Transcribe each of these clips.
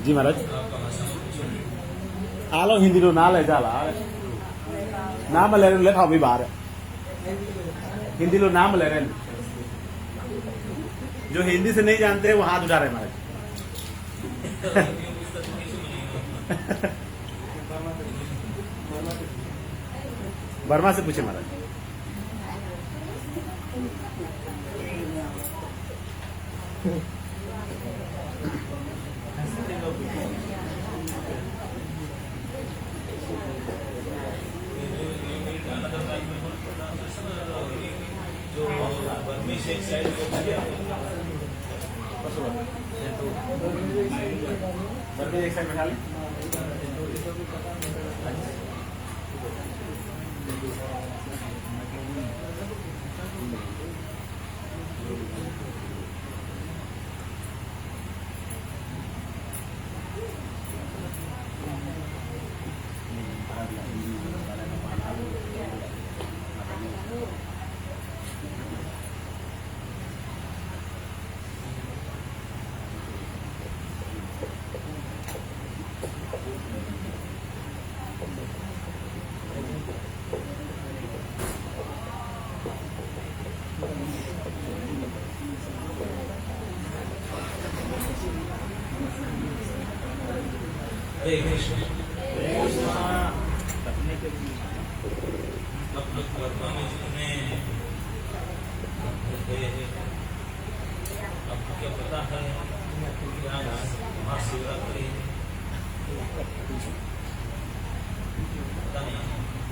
जी महाराज आलो हिंदी रो ना ले जाला नाम ले लिखा भी बाहर हिंदी लो नाम ले रहे जो हिंदी से नहीं जानते वो हाथ उठा रहे महाराज वर्मा से पूछे महाराज एक साइड बैठा ले हरे कृष्ण वर्तमान में जितने गए हैं, आपको क्या पता है कि आज महाशिवरात्रि है? पता नहीं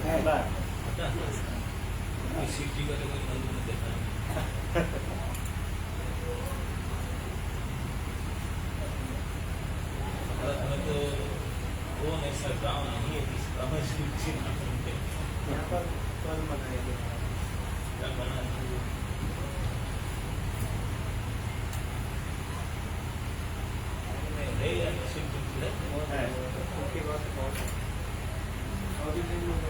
पता है? कोई शिव जी का कोई मंदिर में देखा है? भारत में तो वो ऐसा गाँव नहीं है जिसका में शिव जी नाम सुनते हैं। यहाँ पर कल मनाया गया क्या बना है? है या शिव जी है? है उसके बाद बहुत अभी दिन लोग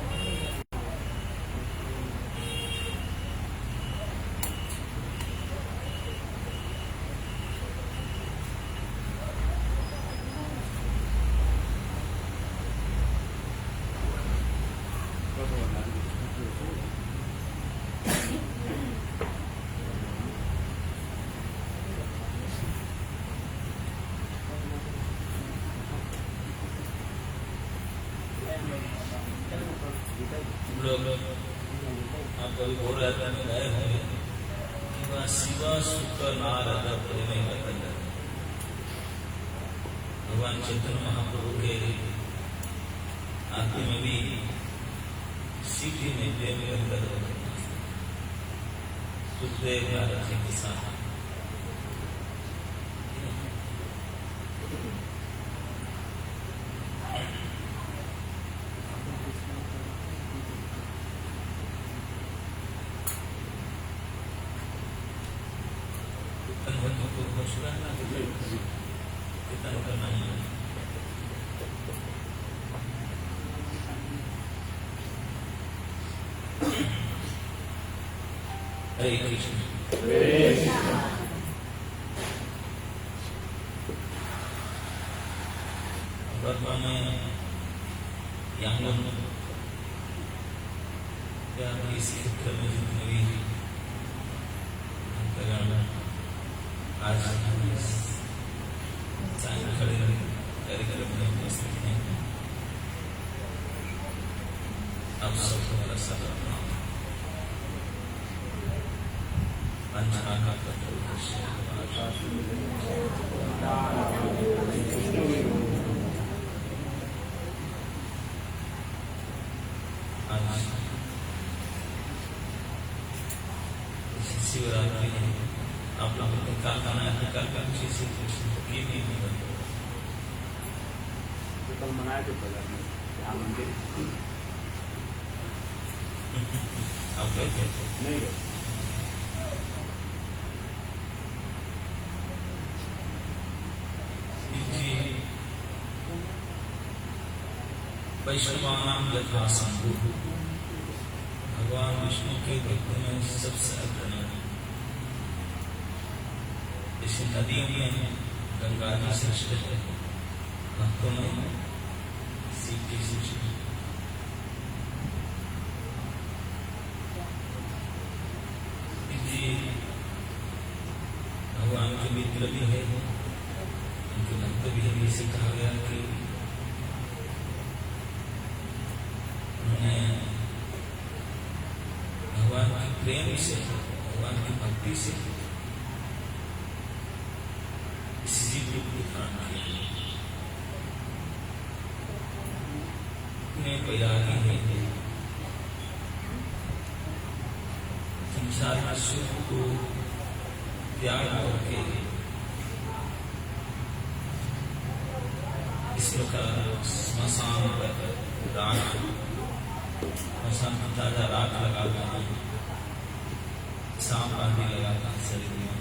आप कभी बोल रहे थे में गए होंगे कि वह शिवा शुक्र नारद प्रेम कथन भगवान चैतन्य महाप्रभु के आत्मा में भी शिव जी ने प्रेम कर सुखदेव नारद जी के साथ कितना करना है। हरे कृष्ण। वर्तमान में यहाँ लोग क्या इस क्षेत्र में जितने भी आज खड़े कार्यक्रम में उपस्थित हैं, आप सबको मेरा सलाम। पंचांगा आज शिवरात्रि है, आप लोगों को क्या करना है? कल का किसी से ये भी नहीं बना। कल मनाया तो यहाँ मंदिर आप गए थे? नहीं गए। वैष्णवानाम यथा संभू, भगवान विष्णु के भक्तों में सबसे अग्रणी। जैसे नदियों में गंगा जी श्रेष्ठ है, भक्तों में शिव जी श्रेष्ठ है। भगवान के मित्र भी है, उनके भक्त भी है। इसे कहा गया कि उन्होंने भगवान के प्रेम से, भगवान की भक्ति से इसी रूप को धारण किया। बैरागी है, संसार में सुख को त्याग करके इस प्रकार स्मशान पर राख, स्मशान में ताजा राख लगाता है, सांप आदि लगाता है शरीर में,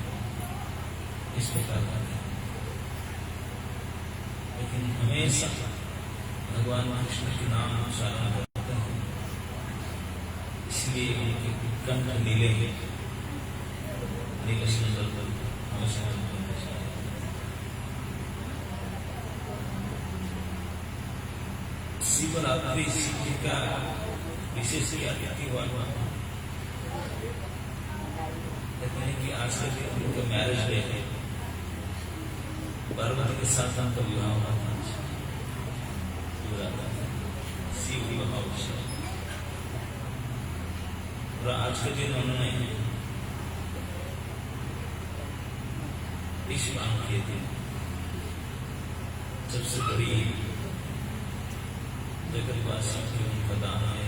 इस प्रकार का। लेकिन हमेशा भगवान कृष्ण के नाम उच्चारण करते हैं, इसलिए उनके कंठ नीले हैं, नीले सुंदर पर हमेशा शिवरात्रि शिव का विशेष कहते हैं कि आज के दिन उनका मैरिज डे है, पार्वती के साथ उनका विवाह हुआ था। शिव विवाह उत्सव और आज के दिन उन्होंने इस काम किए थे। सबसे बड़ी जगतवासी की उनका दान है,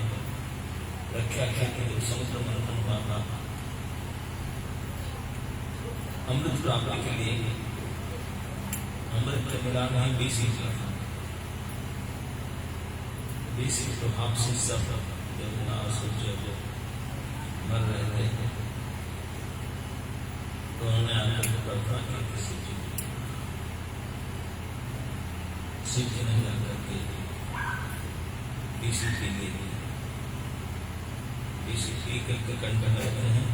रक्षा के जो समुद्र मंथन हुआ था, अमृत प्राप्ति के लिए अमृत मिला नहीं 20 प्रभाव से सब जब मर रहे थे तो उन्होंने आकर प्रार्थना की किसी शिव जी ने जाकर के बीसी पी लिए, बीसी पी करके कंठ में रहते हैं,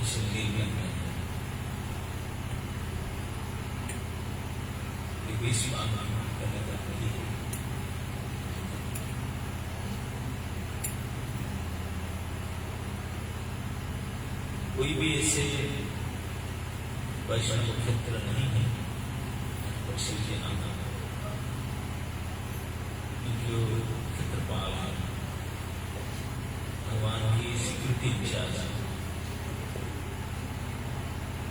इसलिए लगते हैं बीसी करने का कोई भी ऐसे वैष्णव क्षेत्र नहीं है और शिव जी नाम जो क्षेत्रपाल है, भगवान की सिक्योरिटी इंचार्ज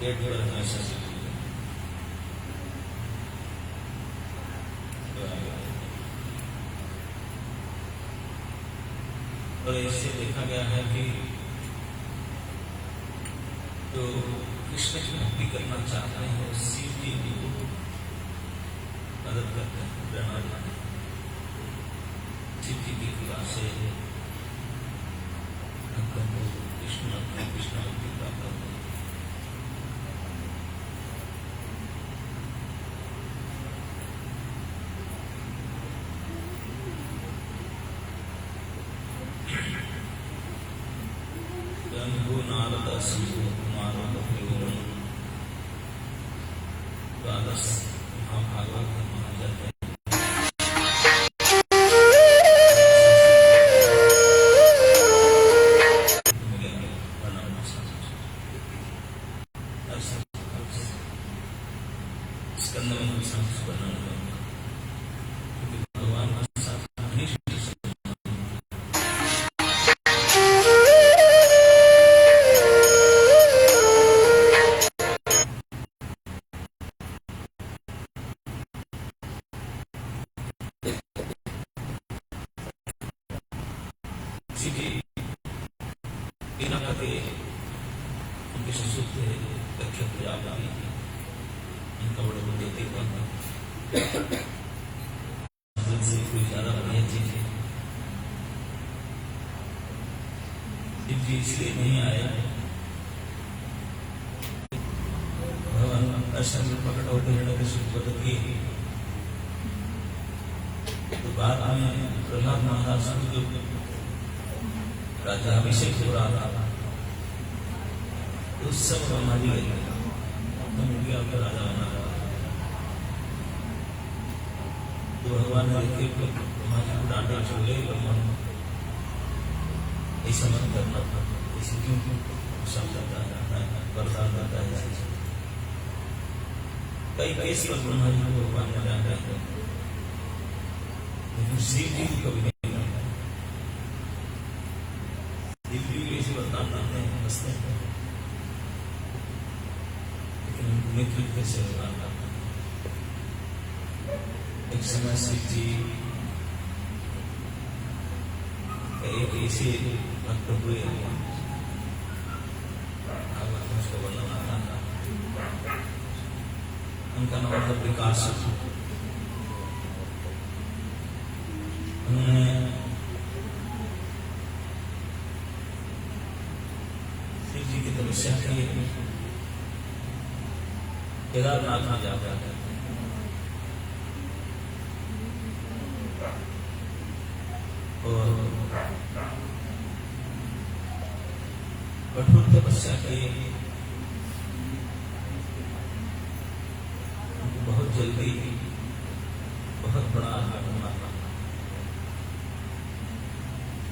गेट पर हमेशा और इससे देखा गया है कि जो कृष्ण की भक्ति करना चाहते हैं वो शिव जी को मदद करते हैं, प्रेरणा देते हैं। शिव जी की कृपा से भक्तों को कृष्ण भक्ति प्राप्त होती है। नारद शिव नारद विवरण द्वादश महाभागवत माना जाता है। स्कंद में भगवान का साथ उनके ससुर थे दक्ष प्रजापति, उनका बड़े बड़े देखा से कोई ज्यादा बढ़िया चीज है। शिव जी इसलिए नहीं आए, भगवान दर्शन में प्रकट होते हिरण्यकशिपु की तो बाद में प्रहलाद महाराज जो राजा अभिषेक हो रहा था उस सब ब्रह्मा जी गए तो मिल आपका राजा बना रहा तो भगवान ने देखे ब्रह्मा जी को डांटे छोड़े, ब्रह्मा ऐसा मत करना था, ऐसे क्यों शब्द आता है वरदान आता है। कई केस पर ब्रह्मा जी को भगवान ने डांटा है, लेकिन शिव जी को कभी नहीं ऐसे वरदान डालते हैं, हंसते हैं, लेकिन मित्र कैसे वरदान डालते हैं। एक समय शिव जी एक ऐसे भक्त हुए उसको वर्णन आता था, उनका नाम था विकास। उन्होंने शिव जी की तपस्या की, केदारनाथ में जाकर और कठोर तपस्या की। बहुत जल्दी बहुत बड़ा आत्मा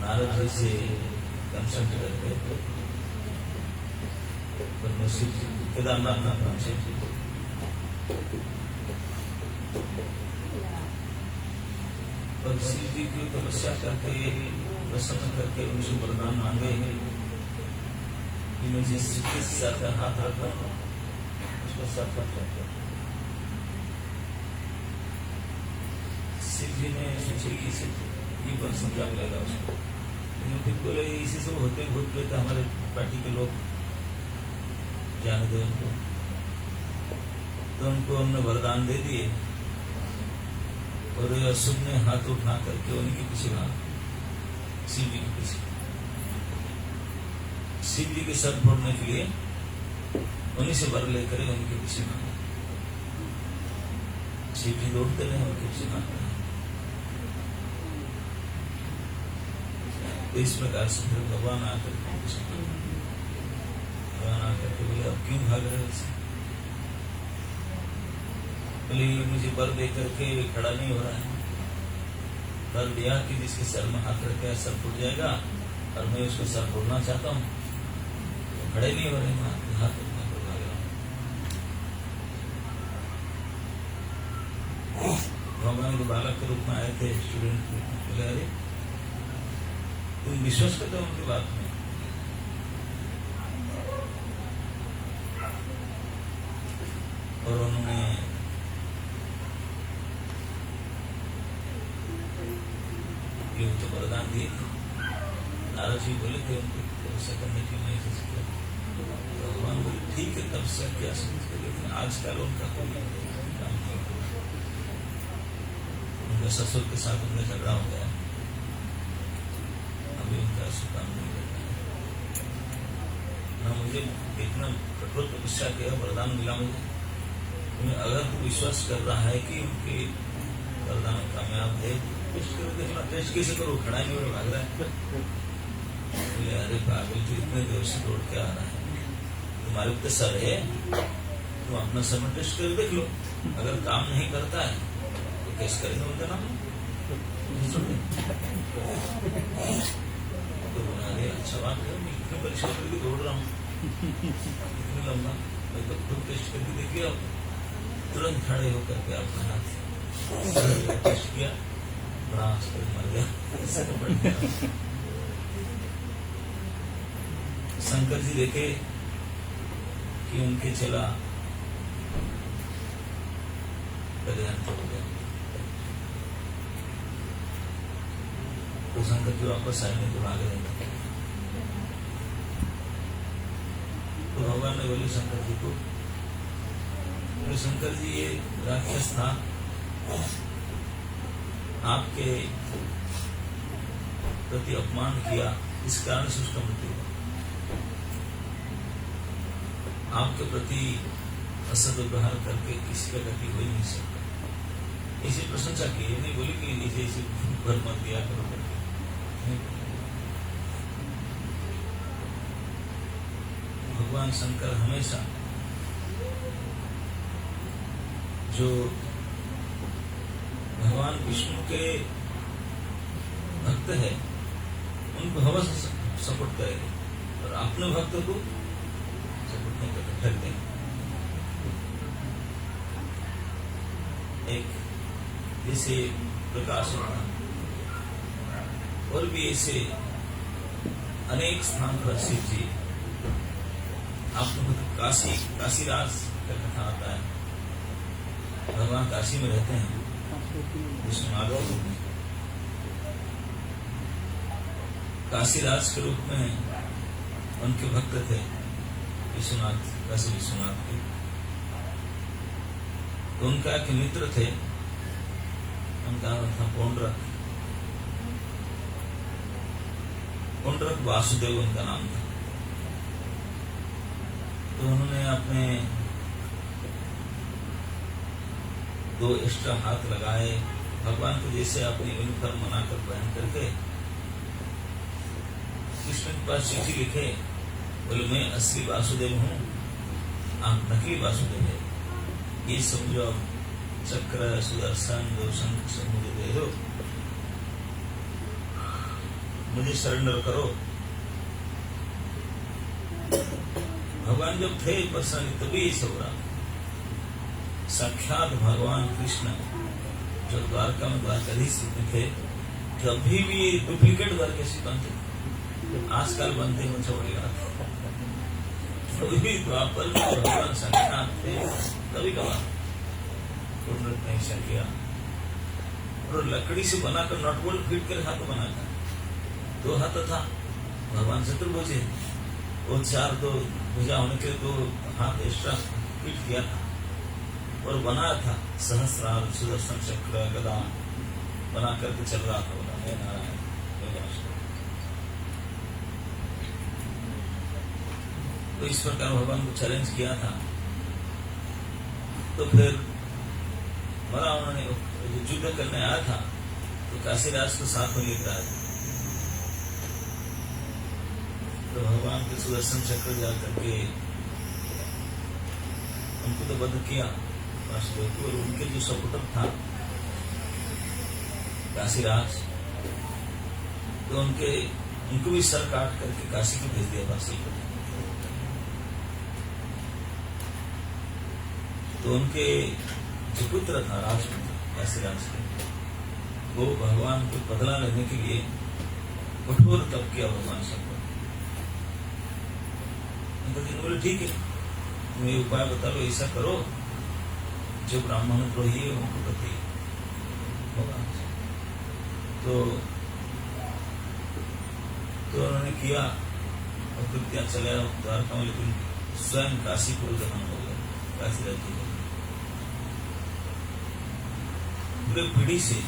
नारद जी से कंसल्ट करते केदारनाथ में पहुंचे और शिव जी की तपस्या करके प्रसन्न करके उनसे वरदान मांगे कि मैं जिस स्थिति से जाकर हाथ रखा उसको सब कर शिव जी ने सोचे कि इसे ये बन समझा मिलेगा उसको, लेकिन फिर बोले इसी से होते भूत प्रेत हमारे पार्टी के लोग जाने दो उनको। तो उनको हमने वरदान दे दिए और अशुभ ने हाथ उठा करके उनके पीछे भाग, शिव जी के पीछे, शिव जी के सर फोड़ने के लिए उन्हीं से वर लेकर उनके पीछे भागे। शिव जी दौड़ते रहे उनके पीछे भागते रहे। तो इस प्रकार से फिर भगवान आकर बोले अब क्यों भाग रहे हो? बोले मुझे वर दे करके खड़ा नहीं हो रहा है, वर दिया कि जिसके सर में हाथ रखे सर फूट जाएगा और मैं उसको सर फोड़ना चाहता हूँ, तो खड़े नहीं हो रहे, हाथ भाग रहा हूँ। भगवान के बालक के रूप में आए थे स्टूडेंट, बोले अरे तुम विश्वास करते हो उनकी बात में? और उन्होंने ये तो वरदान दिए थे, नारद जी बोले थे उनको तपस्या करने की मैं ऐसे किया। भगवान बोले ठीक है तपस्या किया समझ कर, लेकिन आजकल उनका कोई काम नहीं, उनका ससुर के साथ उनका झगड़ा हो गया, अभी उनका काम नहीं करता ना। मुझे इतना कठोर तपस्या किया, वरदान मिला मुझे, अगर तू विश्वास कर रहा है कि उनके वरदान कामयाब है, टेस्ट कैसे करो, खड़ा नहीं हो भाग रहा है। बोले अरे पागल तू इतने देर से दौड़ के आ रहा है, तुम्हारे ऊपर सर है, तुम अपना सर में टेस्ट कर देख लो, अगर काम नहीं करता है तो कैसे करेंगे उनका नाम? तो बोला अरे अच्छा बात है, मैं इतने परिश्रम करके दौड़ रहा हूँ इतने लंबा, मैं तो खुद टेस्ट करके देखिए। तुरंत खड़े होकर के अपना हाथ टेस्ट किया, बड़ा मर गया। शंकर जी देखे कि उनके चला कल्याण हो गया, तो शंकर जी वापस आए तो भाग रहे थे। तो भगवान ने बोले शंकर जी को, तो शंकर जी ये राक्षस था, आपके प्रति अपमान किया, इस कारण से उसका मृत्यु हुआ। आपके प्रति असदव्यवहार करके किसी का गति हो ही नहीं सकता। इसी प्रशंसा की, ये नहीं बोली कि इसे इसे घर मत दिया करो करके। भगवान शंकर हमेशा जो भगवान विष्णु के भक्त है उनको हमेशा सपोर्ट करेंगे, और अपने भक्त को सपोर्ट नहीं करते, फेंक देंगे। एक जैसे प्रकाश होता, और भी ऐसे अनेक स्थान पर शिव जी, आपको काशीराज का कथा आता है, भगवान काशी में रहते हैं, विष्णु माधव में काशीराज के रूप में उनके भक्त थे विश्वनाथ, काशी विश्वनाथ के। तो उनका एक मित्र थे, उनका नाम था पौंड्रक, पौंड्रक वासुदेव उनका नाम था। तो उन्होंने अपने दो एक्स्ट्रा हाथ लगाए, भगवान को जैसे अपनी यूनिफॉर्म बनाकर पहन करके कृष्ण के पास चिट्ठी लिखे, बोले मैं असली वासुदेव हूँ, आप नकली वासुदेव है, ये समझो आप चक्र सुदर्शन दो शंख सब मुझे दे दो, मुझे सरेंडर करो। भगवान जब थे पर्सनली तभी ये सब रहा। साक्षात भगवान कृष्ण जो द्वारका में द्वारकाधीश थे, कभी भी डुप्लीकेट घर कैसे बनते, आजकल बनते हैं मुझे बड़ी बात। कभी द्वापर में भगवान संख्या थे कभी कभार पुनरुत नहीं किया, और लकड़ी से बनाकर नट बोल्ट फिट कर हाथ बना था। 2 हाथ था भगवान चतुर्भुज है, वो 4 2 भुजा होने के 2 हाथ एक्स्ट्रा फिट किया था और बनाया था। सहस्रार सुदर्शन चक्र गदा बना करके चल रहा था, बोला हे नारायण हे नमस्कार। तो इस प्रकार भगवान को चैलेंज किया था। तो फिर बड़ा उन्होंने जो युद्ध करने आया था तो काशीराज को साथ में लेकर आया था। तो भगवान के सुदर्शन चक्र जा करके उनको तो वध किया वासुदेव को, और उनके जो सपुत्र था काशीराज, तो उनको भी सर काट करके काशी को भेज दिया वासी को। तो उनके जो पुत्र था राजपुत्र काशीराज के, वो भगवान को बदला लेने के लिए कठोर तप किया भगवान शंकर। बोले ठीक है, तुम ये उपाय बता लो, ऐसा करो जो ब्राह्मण द्रोही है उनको बताइए। तो उन्होंने किया और कृत्या चला द्वारका में, लेकिन स्वयं काशीपुर दहन हो गया काशीराज जी। पूरे पीढ़ी से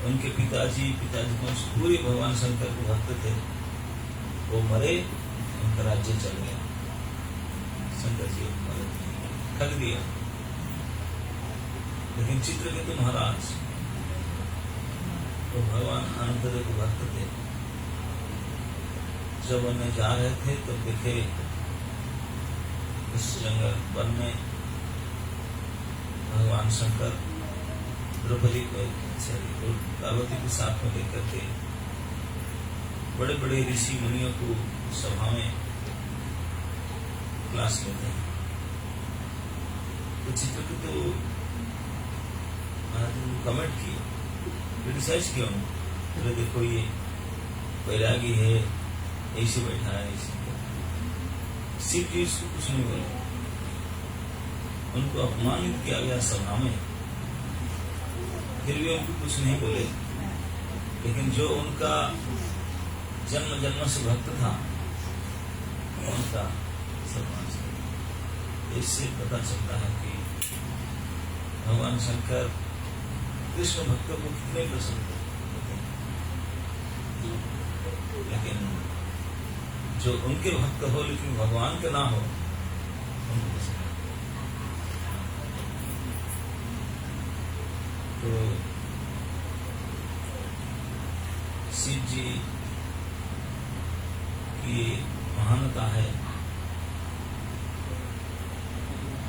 उनके पिताजी को पूरे भगवान शंकर के भक्त थे, वो मरे, उनका राज्य चल गया। शंकर जी ठग दिया। लेकिन चित्रकेतु महाराज तो भगवान आनंददेव के भक्त थे। जब उन्हें जा रहे थे तो देखे इस जंगल वन में भगवान शंकर द्रौपदी को पार्वती के साथ में लेकर के बड़े बड़े ऋषि मुनियों को सभा में क्लास लेते हैं। तो चित्रकेतु महाराज ने कमेंट किया, क्रिटिसाइज किया उनको, बोले देखो ये बैरागी है, ऐसे बैठा है, ऐसे शिव जी इसको कुछ नहीं बोले। उनको अपमानित किया गया सभा में, फिर भी उनको कुछ नहीं बोले। लेकिन जो उनका जन्म जन्म से भक्त था उनका सम्मान। इससे पता चलता है कि भगवान शंकर कृष्ण भक्तों को कितने पसंद होते हैं, लेकिन जो उनके भक्त हो लेकिन भगवान का ना हो उनको पसंद है। तो शिव जी की महानता है,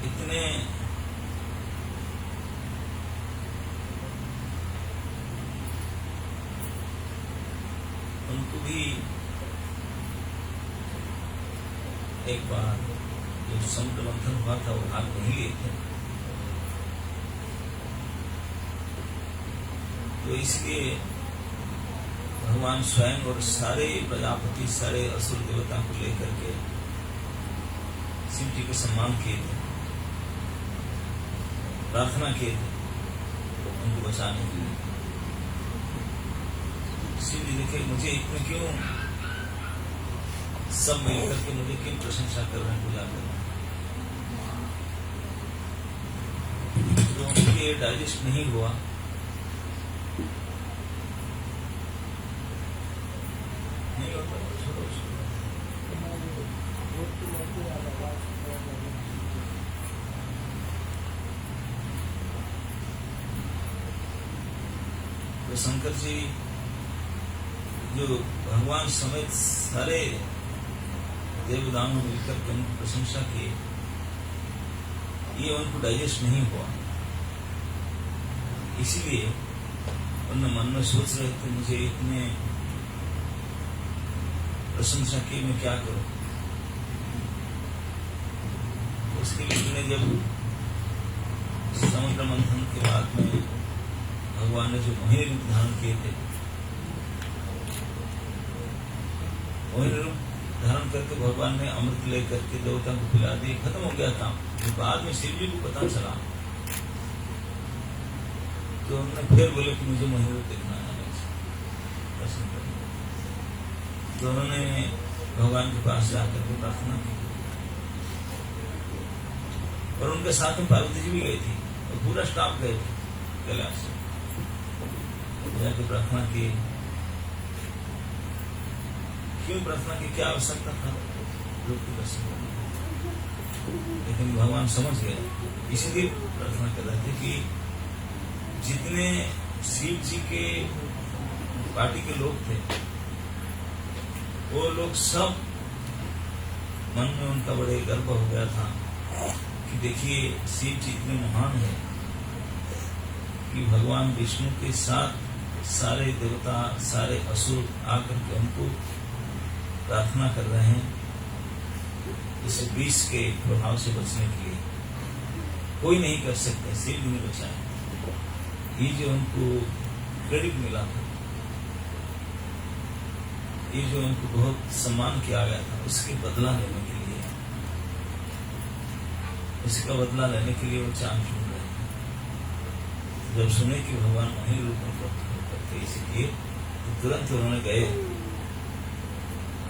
इतने उनको भी एक बार जो समुद्र मंथन हुआ था वो भाग नहीं लिए थे, तो इसलिए भगवान स्वयं और सारे प्रजापति सारे असुर देवता को लेकर के शिव जी को सम्मान किए थे, प्रार्थना किए थे उनको बचाने के लिए। शिव जी देखे मुझे इतने क्यों सब मिलकर के मुझे क्यों प्रशंसा कर रहे हैं, पूजा कर रहे हैं। तो उनके डाइजेस्ट नहीं हुआ, नहीं होता, छोड़ो। तो शंकर जी जो भगवान समेत सारे देवदानों मिलकर के उनकी प्रशंसा किए, ये उनको डाइजेस्ट नहीं हुआ। इसीलिए उन मन में सोच रहे थे मुझे इतने प्रशंसा की, मैं क्या करूं। उसके लिए उन्हें जब समुद्र मंथन के बाद में भगवान ने जो मोहिनी रूप धारण किए थे वही रूप धारण करके भगवान ने अमृत लेकर के देवता को पिला दिए, खत्म हो गया था। बाद में शिव जी को पता चला तो उन्होंने फिर बोले कि मुझे वही रूप देखना है, दर्शन करना। तो उन्होंने भगवान के पास जाकर के प्रार्थना की और उनके साथ में पार्वती जी भी गई थी और पूरा स्टाफ गए थे कैलाश से। जाके प्रार्थना की, क्यों प्रार्थना की, क्या आवश्यकता था रूप के दर्शन करने, लेकिन भगवान समझ गए, इसीलिए प्रार्थना कर रहे थे कि जितने शिव जी के पार्टी के लोग थे वो लोग सब मन में उनका बड़े गर्व हो गया था कि देखिए शिव जी इतने महान है कि भगवान विष्णु के साथ सारे देवता सारे असुर आकर के उनको प्रार्थना कर रहे हैं इस विष के प्रभाव से बचने के लिए। कोई नहीं कर सकते, शिव जी ने बचाया। ये जो उनको क्रेडिट मिला था, ये जो उनको बहुत सम्मान किया गया था, उसके बदला लेने के लिए, इसका बदला लेने के लिए वो चांद चुन रहे थे। जब सुने कि भगवान वही रूप में करके इसलिए तो तुरंत उन्होंने गए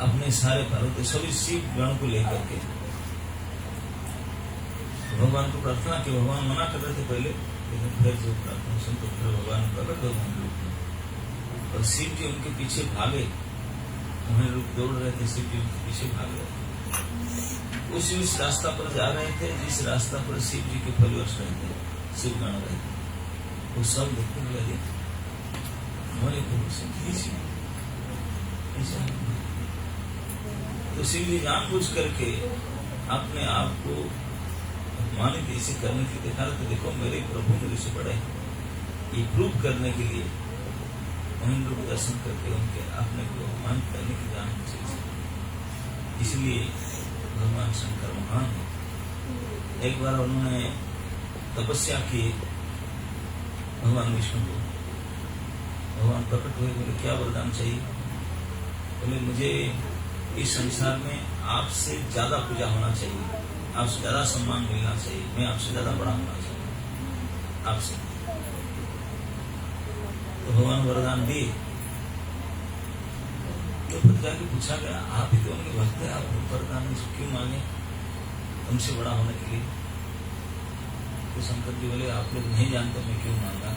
अपने सारे पार्वती सभी शिव गण को लेकर के भगवान को प्रार्थना की। भगवान मना कर रहे थे पहले, लेकिन फिर जो प्रार्थना सुन तो फिर भगवान प्रकट हो गए रूप में और शिव जी उनके पीछे भागे। उन्हें लोग दौड़ रहे थे, शिव जी उनके पीछे भाग रहे थे। उस रास्ता पर जा रहे थे जिस रास्ता पर शिव जी के फॉलोअर्स रहते, शिव गण रहते, वो सब देखने लगे हमारे तो शिव जी जानबूझ करके अपने आप को अपमानित ऐसे करने की दिखा रहे थे। देखो मेरे प्रभु मेरे से बड़े, ये प्रूव करने के लिए उन लोग दर्शन करके उनके अपने को अपमानित करने की जानबूझ। इसलिए भगवान शंकर महान है। एक बार उन्होंने तपस्या की भगवान विष्णु को, भगवान प्रकट हुए, बोले क्या वरदान चाहिए? बोले मुझे इस संसार में आपसे ज्यादा पूजा होना चाहिए, आपसे ज्यादा सम्मान मिलना चाहिए, मैं आपसे ज्यादा बड़ा होना चाहिए आपसे। तो भगवान वरदान दिए। तो फिर जाके पूछा गया आप ही तो उनके भक्त हैं, आप वरदान क्यों मांगे उनसे बड़ा होने के लिए? तो शंकर जी बोले आप लोग नहीं जानते मैं क्यों मांगा,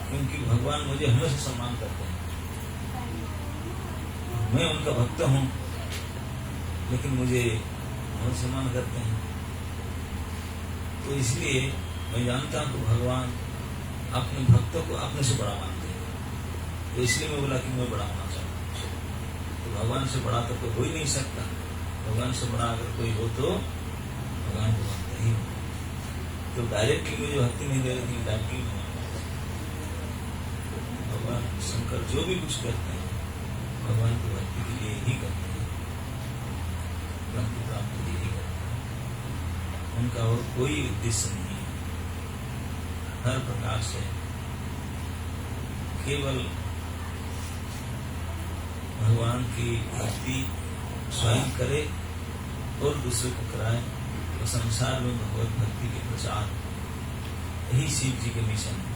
क्योंकि भगवान मुझे हमेशा सम्मान करते हैं, मैं उनका भक्त हूं लेकिन मुझे बहुत सम्मान करते हैं। तो इसलिए मैं जानता हूं कि भगवान अपने भक्तों को अपने से बड़ा मानते हैं, तो इसलिए मैं बोला कि मैं बड़ा होना चाहता हूं। तो भगवान से बड़ा तो कोई हो ही नहीं सकता, भगवान से बड़ा अगर कोई हो तो भगवान को भक्त ही हो। तो डायरेक्टली मुझे भक्ति नहीं दे रही थी, डायरेक्टली भगवान शंकर जो भी कुछ करते हैं भगवान की भक्ति के लिए ही करते हैं, भक्ति प्राप्ति के लिए ही करते हैं। उनका और कोई उद्देश्य नहीं है। हर प्रकार से केवल भगवान की भक्ति स्वयं करे और दूसरे को कराए और संसार में भगवत भक्ति के प्रचार, यही शिव जी के मिशन है।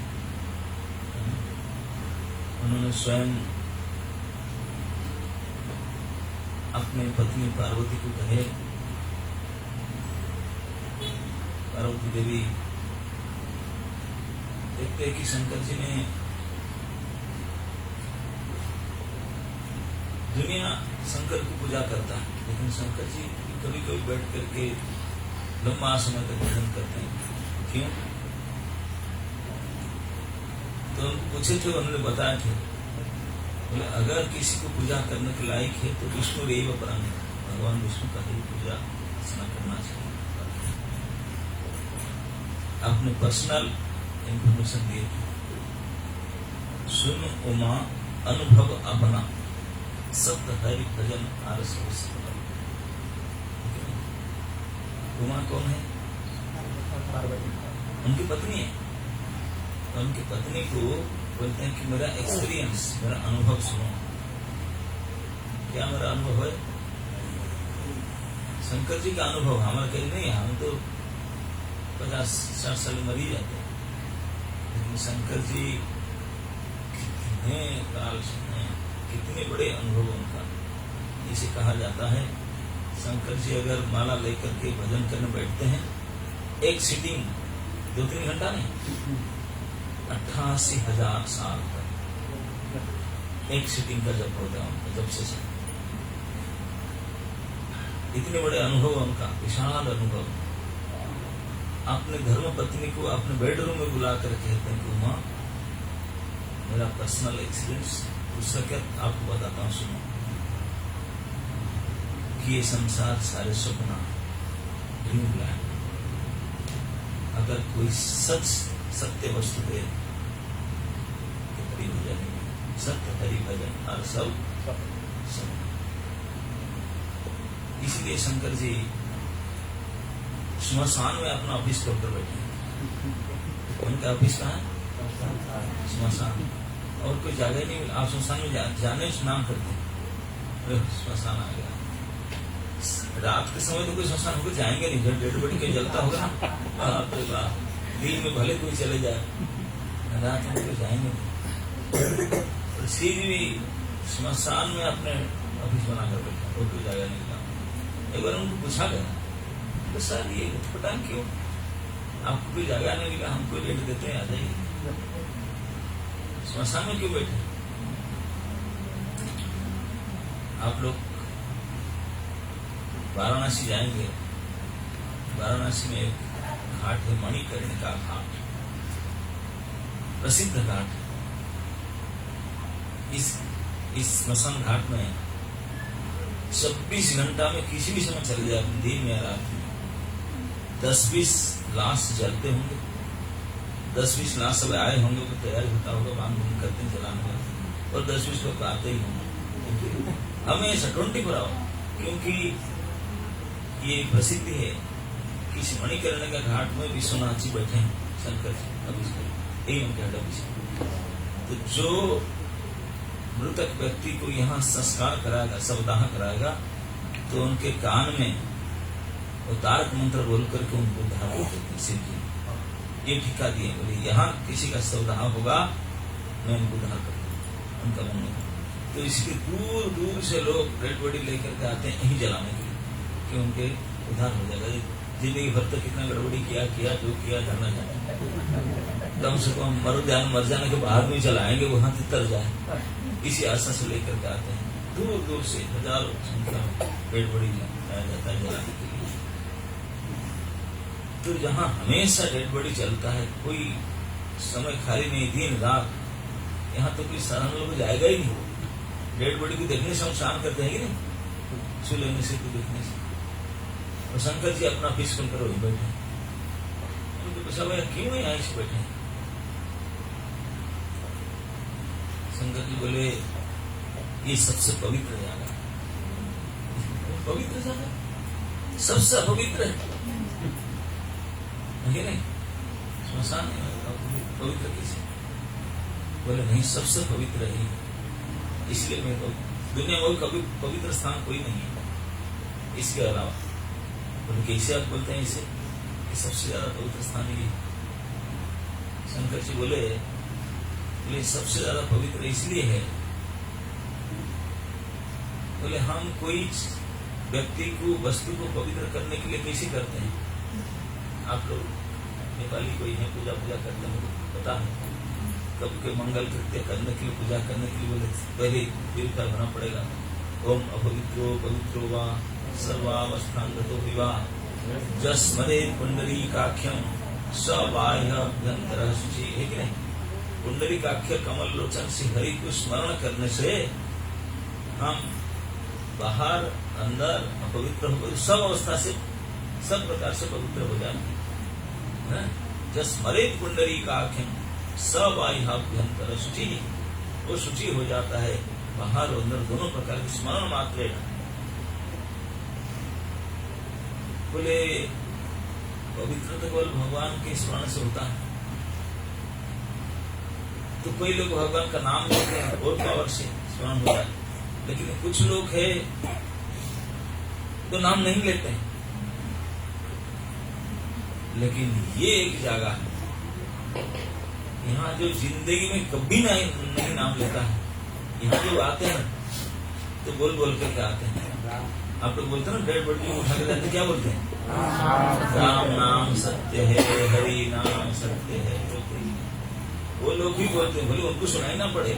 उन्होंने स्वयं अपने पत्नी पार्वती को कहे, पार्वती देवी देखते हैं कि शंकर जी ने दुनिया शंकर की पूजा करता है, लेकिन शंकर जी कभी कभी बैठ करके लंबा समय तक भजन करते हैं, क्यों? तो उनको पूछे थे, उन्होंने बताया थे, बोले अगर किसी को पूजा करने के लायक है तो विष्णु रे व परम, भगवान विष्णु का ही पूजा अर्चना करना चाहिए। अपने पर्सनल इंफॉर्मेशन दिए, सुन उमा अनुभव अपना सत्य हरि भजन आरस। उमा कौन है? उनकी पत्नी है। उनकी पत्नी को बोलते हैं कि मेरा एक्सपीरियंस, मेरा अनुभव सुनो। क्या मेरा अनुभव है? शंकर जी का अनुभव हमारा कहीं नहीं है। हम तो 50-60 साल मर ही जाते हैं, लेकिन शंकर जी कितने काल से हैं, कितने बड़े अनुभव उनका। इसे कहा जाता है शंकर जी अगर माला लेकर के भजन करने बैठते हैं, एक सीटिंग 2-3 घंटा नहीं, 88,000 साल तक एक सीटिंग का जब होता है उनका, जब से इतने बड़े अनुभव उनका, विशाल अनुभव। अपने धर्म पत्नी को अपने बेडरूम में बुला कर कहते हैं कि माँ मेरा पर्सनल एक्सीडेंट्स, उसका क्या आपको बताता हूँ, सुनो कि ये संसार सारे सपना, ड्रीम लैंड, अगर कोई सत्य वस्तु दे तो खड़ी हो जाएगी। सत्य हरि भजन और सब। इसलिए शंकर जी श्मशान में अपना ऑफिस डॉक्टर बैठे। उनका ऑफिस कहाँ है? श्मशान। और कोई जगह नहीं मिला। आप श्मशान में जाने से नाम करते हैं, श्मशान आ गया। रात के समय तो कोई श्मशान होकर जाएंगे नहीं, जब डेड बॉडी कहीं जलता होगा ना, दिन में भले कोई चले जाए, रात में कोई जाएंगे नहीं। श्री जी भी श्मशान में अपने ऑफिस बनाकर बैठा, और कोई जगह नहीं मिला। एक बार उनको पूछा गया तो सर ये उठपटांग क्यों, आपको कोई जगह नहीं मिला, हमको रेट देते हैं, आ जाइए, श्मशान में क्यों बैठे? आप लोग वाराणसी जाएंगे, वाराणसी में एक घाट है मणिकर्णिका घाट, प्रसिद्ध घाट। इस स्मशान घाट में 26 घंटा में किसी भी समय चले जाए, दिन में या रात में, 10-20 लाश जलते होंगे, 10-20 लाश सब आए होंगे, तो तैयारी होता होगा, बांध बूंद करते हैं जलाने का, और 10-20 लोग आते ही होंगे। हमेशा 24 आवर, क्योंकि ये प्रसिद्धि है कि इस मणिकर्णिका घाट में विश्वनाथ जी बैठे हैं, शंकर जी, अभी यही उनके हेड। तो जो मृतक व्यक्ति को यहाँ संस्कार कराएगा, शवदाह कराएगा, तो उनके कान में वो तारक मंत्र बोल करके उनको उद्धार कर देते हैं। शिव जी ये ठिका दिए, बोले यहाँ किसी का शवदाह होगा, मैं उनको उद्धार कर दूंगा, उनका मन नहीं। तो इसलिए दूर दूर से लोग डेड बॉडी लेकर के आते हैं यही जलाने के लिए, कि उनके उद्धार हो जाएगा। जिंदगी भर तक कितना गड़बड़ी किया जो किया जाना चाहते, कम से कम मर जाने के बाद में चलाएंगे, वहां से तर जाए, इसी आशा से लेकर के आते हैं। दूर दूर से हजारों संख्या में डेड बॉडी लाया जाता है जलाने के लिए। तो जहाँ हमेशा डेड बॉडी चलता है, कोई समय खाली नहीं, दिन रात, यहाँ तो कोई साधारण लोग जाएगा ही नहीं। डेड बॉडी को देखने से हम शाम करते हैं कि नहीं, सो लेने से तो देखने से। और शंकर जी अपना ऑफिस खोल कर वही बैठे, उनको पूछा भैया क्यों नहीं आए बैठे? शंकर जी बोले ये सबसे पवित्र जगह, पवित्र जगह सबसे अपवित्र है, नहीं श्मशान पवित्र कैसे? बोले नहीं, सबसे पवित्र है, इसलिए मैं दुनिया में कभी पवित्र स्थान कोई नहीं है इसके अलावा। बोले कैसे आप बोलते हैं इसे, कि सबसे ज्यादा पवित्र स्थान ये? शंकर जी बोले सबसे ज्यादा पवित्र इसलिए है, बोले हम कोई व्यक्ति को, वस्तु को पवित्र करने के लिए कैसे करते हैं? आप लोग नेपाली कोई है पूजा करते हैं, पता है कब के मंगल कृत्य करने के लिए, पूजा करने के लिए बोले पहले तीर्थर होना पड़ेगा। ओम अपवित्रो पवित्रो वा सर्वावस्थांगतो विवाह जस्मरे पुंडरीकाख्यम सबाह्यभ्यंतरः शुचि, है कि नहीं? पुंडरीकाख्य कमल लोचन से हरि को स्मरण करने से हम बाहर अंदर अपवित्र हो, सब अवस्था से, सब प्रकार से पवित्र हो जाते हैं। जस्मरे पुंडरीकाख्यम सबाह्यभ्यंतरः शुचि, वो शुचि हो जाता है बाहर और अंदर दोनों प्रकार के स्मरण मात्र। बोले पवित्र तो केवल भगवान के स्मरण से होता है। तो कोई लोग भगवान का नाम लेते हैं और पावर से स्मरण होता है, लेकिन कुछ लोग है तो नाम नहीं लेते हैं। लेकिन ये एक जगह है यहाँ जो जिंदगी में कभी नहीं नाम लेता है। यहाँ जो आते हैं तो बोल बोल करके आते हैं। आप लोग बोलते हैं ना, डेड बॉडी उठा के जाते क्या बोलते हैं? राम नाम सत्य है, हरि नाम सत्य है। वो लोग भी बोलते हैं, बोले उनको सुनाई ना पड़े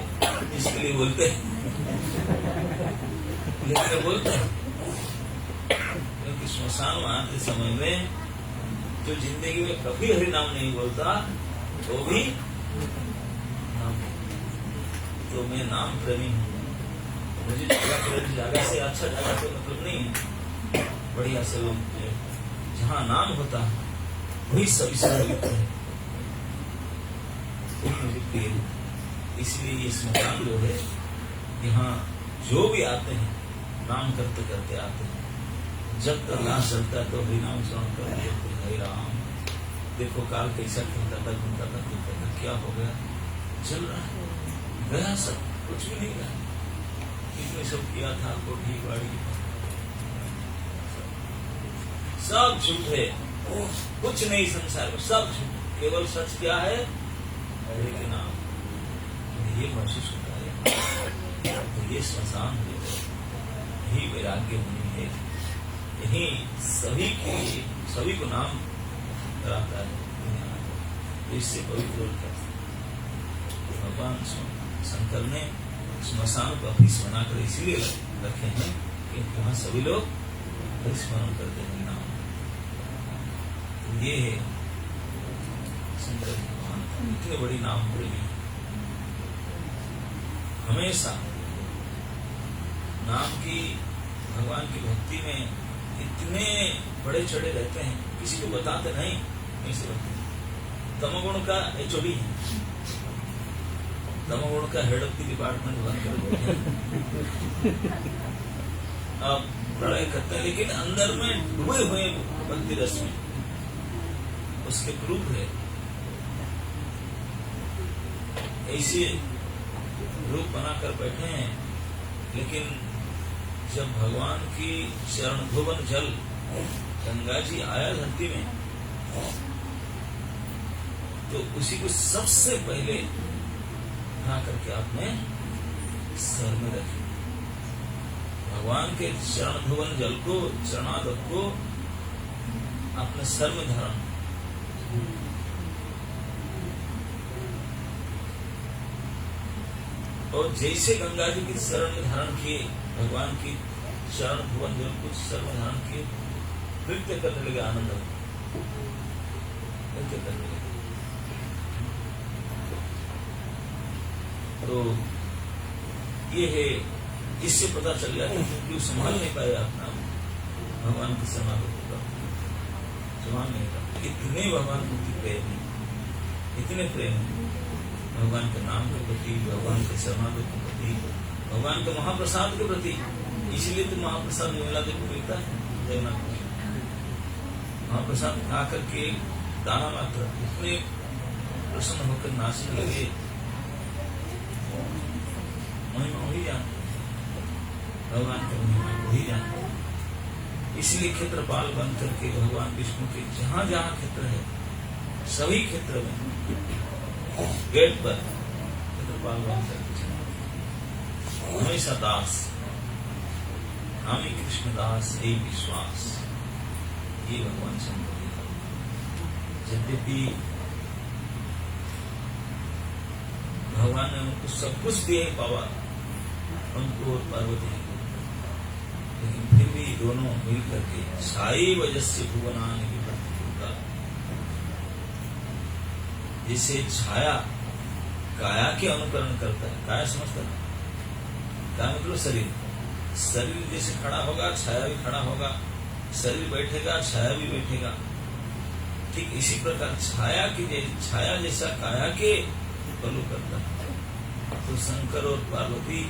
इसके लिए बोलते हैं, लेकिन बोलते हैं। क्योंकि श्मशान में आते समय में जो जिंदगी में कभी हरि नाम नहीं बोलता वो भी नाम। तो मैं नाम प्रेमी हूँ। मुझे जगह से अच्छा जगह से मतलब नहीं है। बढ़िया से लोग जहाँ नाम होता है वही सभी से पवित्र है, वही मुझे प्रिय है। इसलिए ये श्मशान जो है यहाँ जो भी आते हैं नाम करते करते आते हैं। जब तक लाश चलता है तो हरि नाम स्मरण कर देते हरि राम। देखो काल कैसा खेलता था, घूमता था, फिरता था, क्या हो गया? चल रहा है, गया सब, कुछ भी नहीं रहा। इसमें सब किया था, कोठी बाड़ी सब झूठ है, कुछ नहीं संसार में, सब झूठ। केवल सच क्या है? हरि के नाम। ये महसूस होता है। तो ये श्मशान है, यही वैराग्य होनी है, यही सभी के लिए सभी को नाम कराता है। तो इससे पवित्र भगवान शंकर ने श्मशान को ऑफिस बनाकर इसीलिए रखे हैं कि वहाँ सभी लोग स्मरण करते हैं नाम। तो ये है शंकर भगवान इतने बड़ी नाम प्रेमी, हमेशा नाम की भगवान की भक्ति में इतने बड़े चढ़े रहते हैं, किसी को बताते नहीं ऐसे रहते। तमोगुण का HOD है, तमोगुण का हेड ऑफ द डिपार्टमेंट बन कर अब लड़ाई करते हैं, लेकिन अंदर में डूबे हुए भक्ति रस में उसके प्रूफ है। ऐसे रूप बनाकर बैठे हैं, लेकिन जब भगवान की चरण धोवन जल गंगा जी आया धरती में तो उसी को सबसे पहले उठा करके आपने सर में रखी। भगवान के चरण धोवन जल को, चरणागत को अपने सर में धारण। और जैसे गंगा जी के शरण में धारण किए, भगवान की चरण धोवन जल को सर में धारण किए, नृत्य करने लगे, आनंद नृत्य करने लगे। तो ये है, इससे पता चल गया क्योंकि वो संभाल नहीं पाया अपना भगवान के समागम का, संभाल नहीं पाया। इतने भगवान के प्रेम है, इतने प्रेम है भगवान के नाम के प्रति, भगवान के समागम के प्रति, भगवान के महाप्रसाद के प्रति। इसलिए तो महाप्रसाद निर्मला देव को मिलता है जगन्नाथ। महाप्रसाद खा करके दाना मात्र इतने प्रसन्न होकर नाचने लगे, महिमा वही जानते, भगवान के महिमा वही जानते। इसलिए क्षेत्रपाल बन करके भगवान विष्णु के जहाँ जहाँ क्षेत्र है, सभी क्षेत्र में गेट पर क्षेत्रपाल बन करके हमेशा दास, नामी कृष्ण दास यही विश्वास, ये भगवान शंकर जी का। यद्यपि भगवान ने उनको सब कुछ दिए पावा, उनको और पार्वती को, लेकिन फिर भी दोनों मिलकर के साई वजह से भुवनान की प्रतिकूलता। जिसे छाया काया के अनुकरण करता है, काया समझता है, काया मतलब शरीर। शरीर जैसे खड़ा होगा छाया भी खड़ा होगा, शरीर बैठेगा छाया भी बैठेगा। ठीक इसी प्रकार छाया जैसा काया के फॉलो करता है। तो शंकर और पार्वती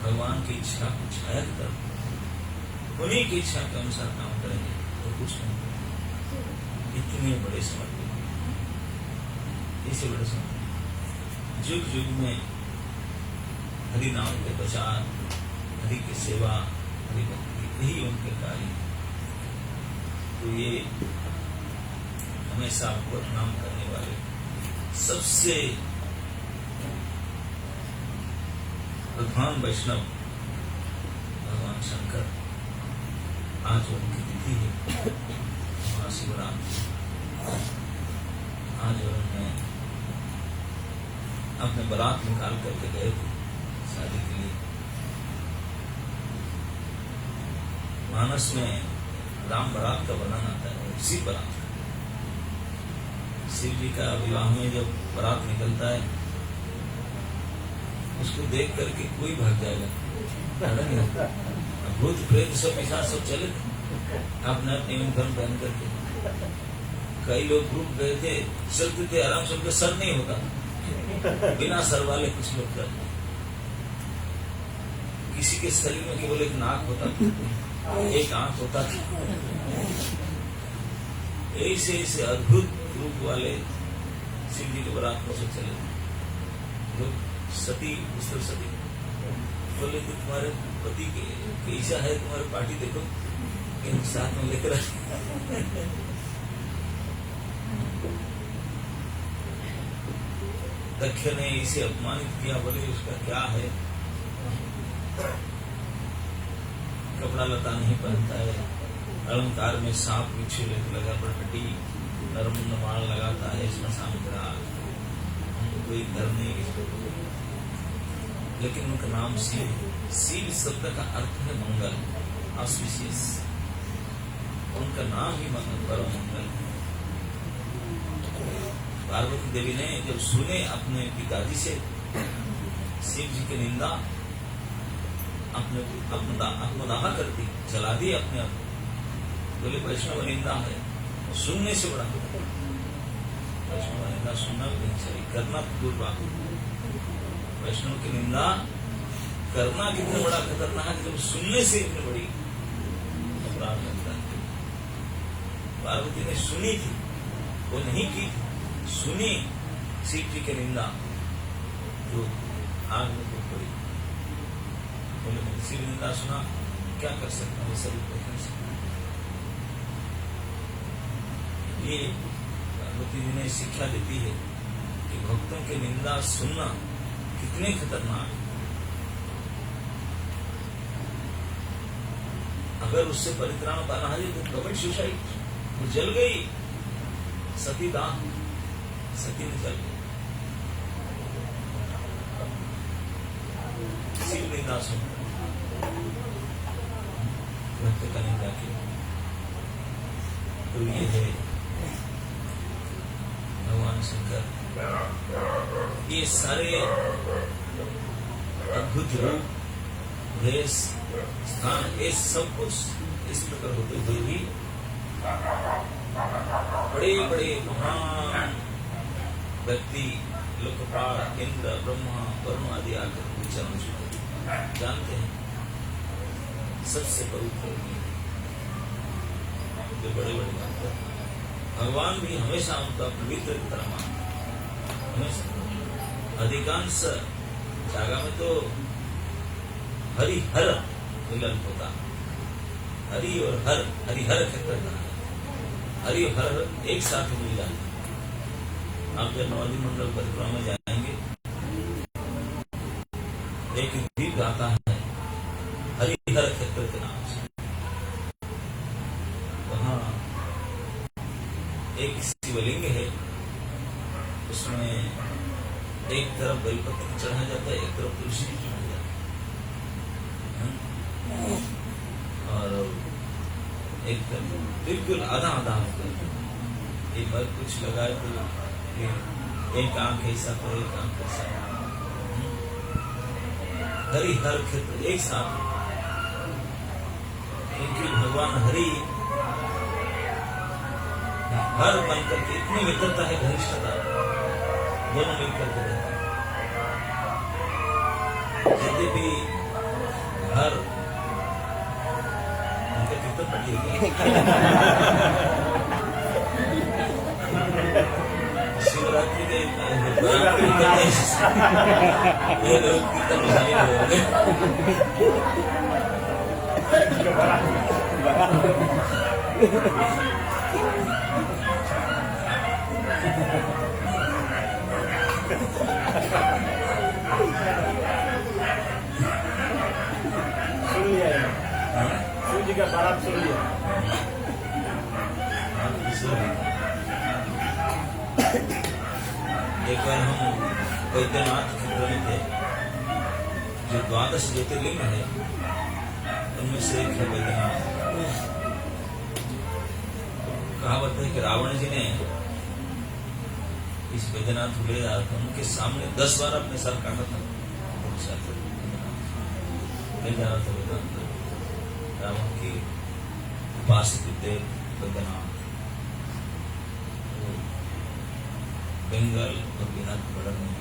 भगवान की इच्छा को छाया की तरफ, उन्हीं की इच्छा के अनुसार काम करेंगे तो कुछ नहीं करेंगे। इतने बड़े समर्पित, ऐसे बड़े समर्पित, जुग जुग में हरि नाम के प्रचार हरि की सेवा, हरि भक्ति, यही उनके कार्य। तो ये हमेशा आपको प्रणाम करने वाले सबसे प्रधान वैष्णव भगवान शंकर, आज उनकी तिथि है, महाशिवरात्रि। आज उन्होंने अपने बारात निकाल करके गए थे शादी के लिए। मानस में राम बारात का वर्णन आता है, उसी बारात का। शिव जी का विवाह में जब बारात निकलता है, उसको देख करके कोई भाग जाएगा। भूत प्रेत सब पिशाच सब चले थे अपने अपने यूनिफॉर्म पहन करके। कई लोग ग्रुप गए थे, चलते थे आराम से, उनका सर नहीं होता, बिना सर वाले कुछ लोग करते। किसी के शरीर में केवल एक नाक होता था, एक आंख होता था। ऐसे ऐसे अद्भुत रूप वाले शिव जी के बारात में से चले लोग। सती उसको सती बोले कि तुम्हारे पति की इच्छा है, तुम्हारी पार्टी देखो, इन साथ में लेकर दक्ष ने इसे अपमानित किया। बोले उसका क्या है, कपड़ा लता नहीं पहनता है, अलंकार में सांप बिच्छू लेकर लगा बरहटी, नरमुंड माल लगाता है, इसमें सामग्रा कोई घर नहीं इसको। लेकिन उनका नाम शिव। शिव शब्द का अर्थ है मंगल, ऑस्पिशियस। उनका नाम ही मंगल, परम मंगल। पार्वती देवी ने जब सुने अपने पिताजी से शिव जी की निंदा, आत्मदाह कर दी, जला दी अपने आप। बोले वैष्णव निंदा है, सुनने से बड़ा वैष्णव निंदा सुनना भी नहीं चाहिए, करना दूर बात। वैष्णव की निंदा करना कितना बड़ा खतरनाक है, जब सुनने से इतनी बड़ी अपराध लगता है। पार्वती ने सुनी थी, वो नहीं की थी, सुनी शिव जी की निंदा, जो आग में खूब पड़ी। बोले मैंने शिव निंदा सुना, क्या कर सकता हूँ, सभी देखने से। ये पार्वती जी ने शिक्षा देती है कि भक्तों की निंदा सुनना कितने खतरनाक। अगर उससे परित्राण पाना है तो कवच सुसाइड, वो जल गई। सती दान, सती ने जल गई। शिव निंदा सुन भक्त का निंदा की। तो ये है भगवान शंकर। ये सारे अद्भुत रूप, वेश, स्थान, ये सब कुछ इस प्रकार होते हुए भी बड़े बड़े महान व्यक्ति, लोकपाल, इंद्र, ब्रह्मा, वरुण आदि आकर विचार जानते हैं सबसे पवित्र जो बड़े बड़े भक्त। भगवान भी हमेशा उनका पवित्र की तरह मानते, अधिकांश जागा में तो हरिहर मिलन होता। हरि और हर, हरिहर क्षेत्र का हरि और हर एक साथ मिल जाते। आप जब नवदी मंडल परिक्रमा में जाएंगे, एक द्वीप आता है हरिहर क्षेत्र के नाम से। वहाँ एक शिवलिंग है, उसमें एक तरफ बेलपत्र चढ़ाया जाता है, एक तरफ तुलसी चढ़ाया जाता है, और एक तरफ बिल्कुल आधा आधा होकर एक बार कुछ लगाए तो एक आंख ऐसा तो एक आंख ऐसा। हरि हर क्षेत्र एक साथ, क्योंकि भगवान हरि हर बनकर के इतनी मित्रता है, घनिष्ठता दोनों मिलकर के रहते हैं। यद्यपि हर उनका कीर्तन पढ़िएगा, शिवरात्रि शिवरात्रि के कीर्तन ये लोग कीर्तन बजाने लगे। सुन लिया है, शिव जी का बारात सुन लिया। एक बार हम वैद्यनाथ क्षेत्र में थे, जो 12 ज्योतिर्लिंग है उनमें से एक है वैद्यनाथ। कहावत है कि रावण जी ने इस वैद्यनाथ को ले जाया था, उनके सामने 10 बार अपने सर काटा था, ले जा रहा था वैद्यनाथ रावण की उपासित देव वैद्यनाथ बंगाल और बिहार बड़ा नहीं।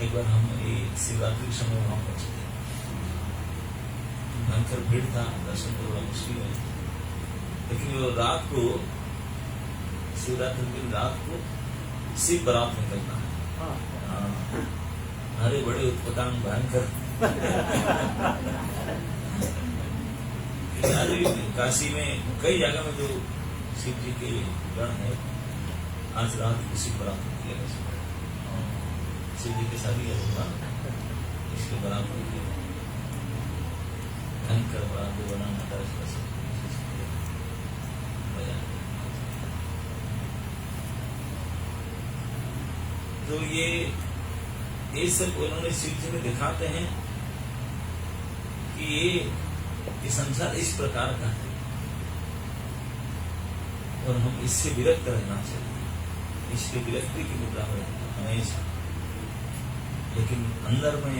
एक बार हम ये शिवरात्रि के समय वहां पहुंचे थे, भयंकर भीड़ था, दर्शन करना बड़ा मुश्किल है। लेकिन वो रात को, शिवरात्रि के दिन रात को शिव बारात निकलता है। हाँ, हरे बड़े उत्पटांग भयंकर। काशी में कई जगह में जो शिव जी के गण है, आज रात किसी बरात निकलेगा, शिव जी के शादी है इसके बरात निकलेगा, भयंकर बरात जो बना नाता है। तो ये सब उन्होंने शिव जी में दिखाते हैं कि ये संसार इस प्रकार का है और हम इससे विरक्त रहना चाहिए, इसके विरक्ति की मुद्रा में हमेशा, लेकिन अंदर में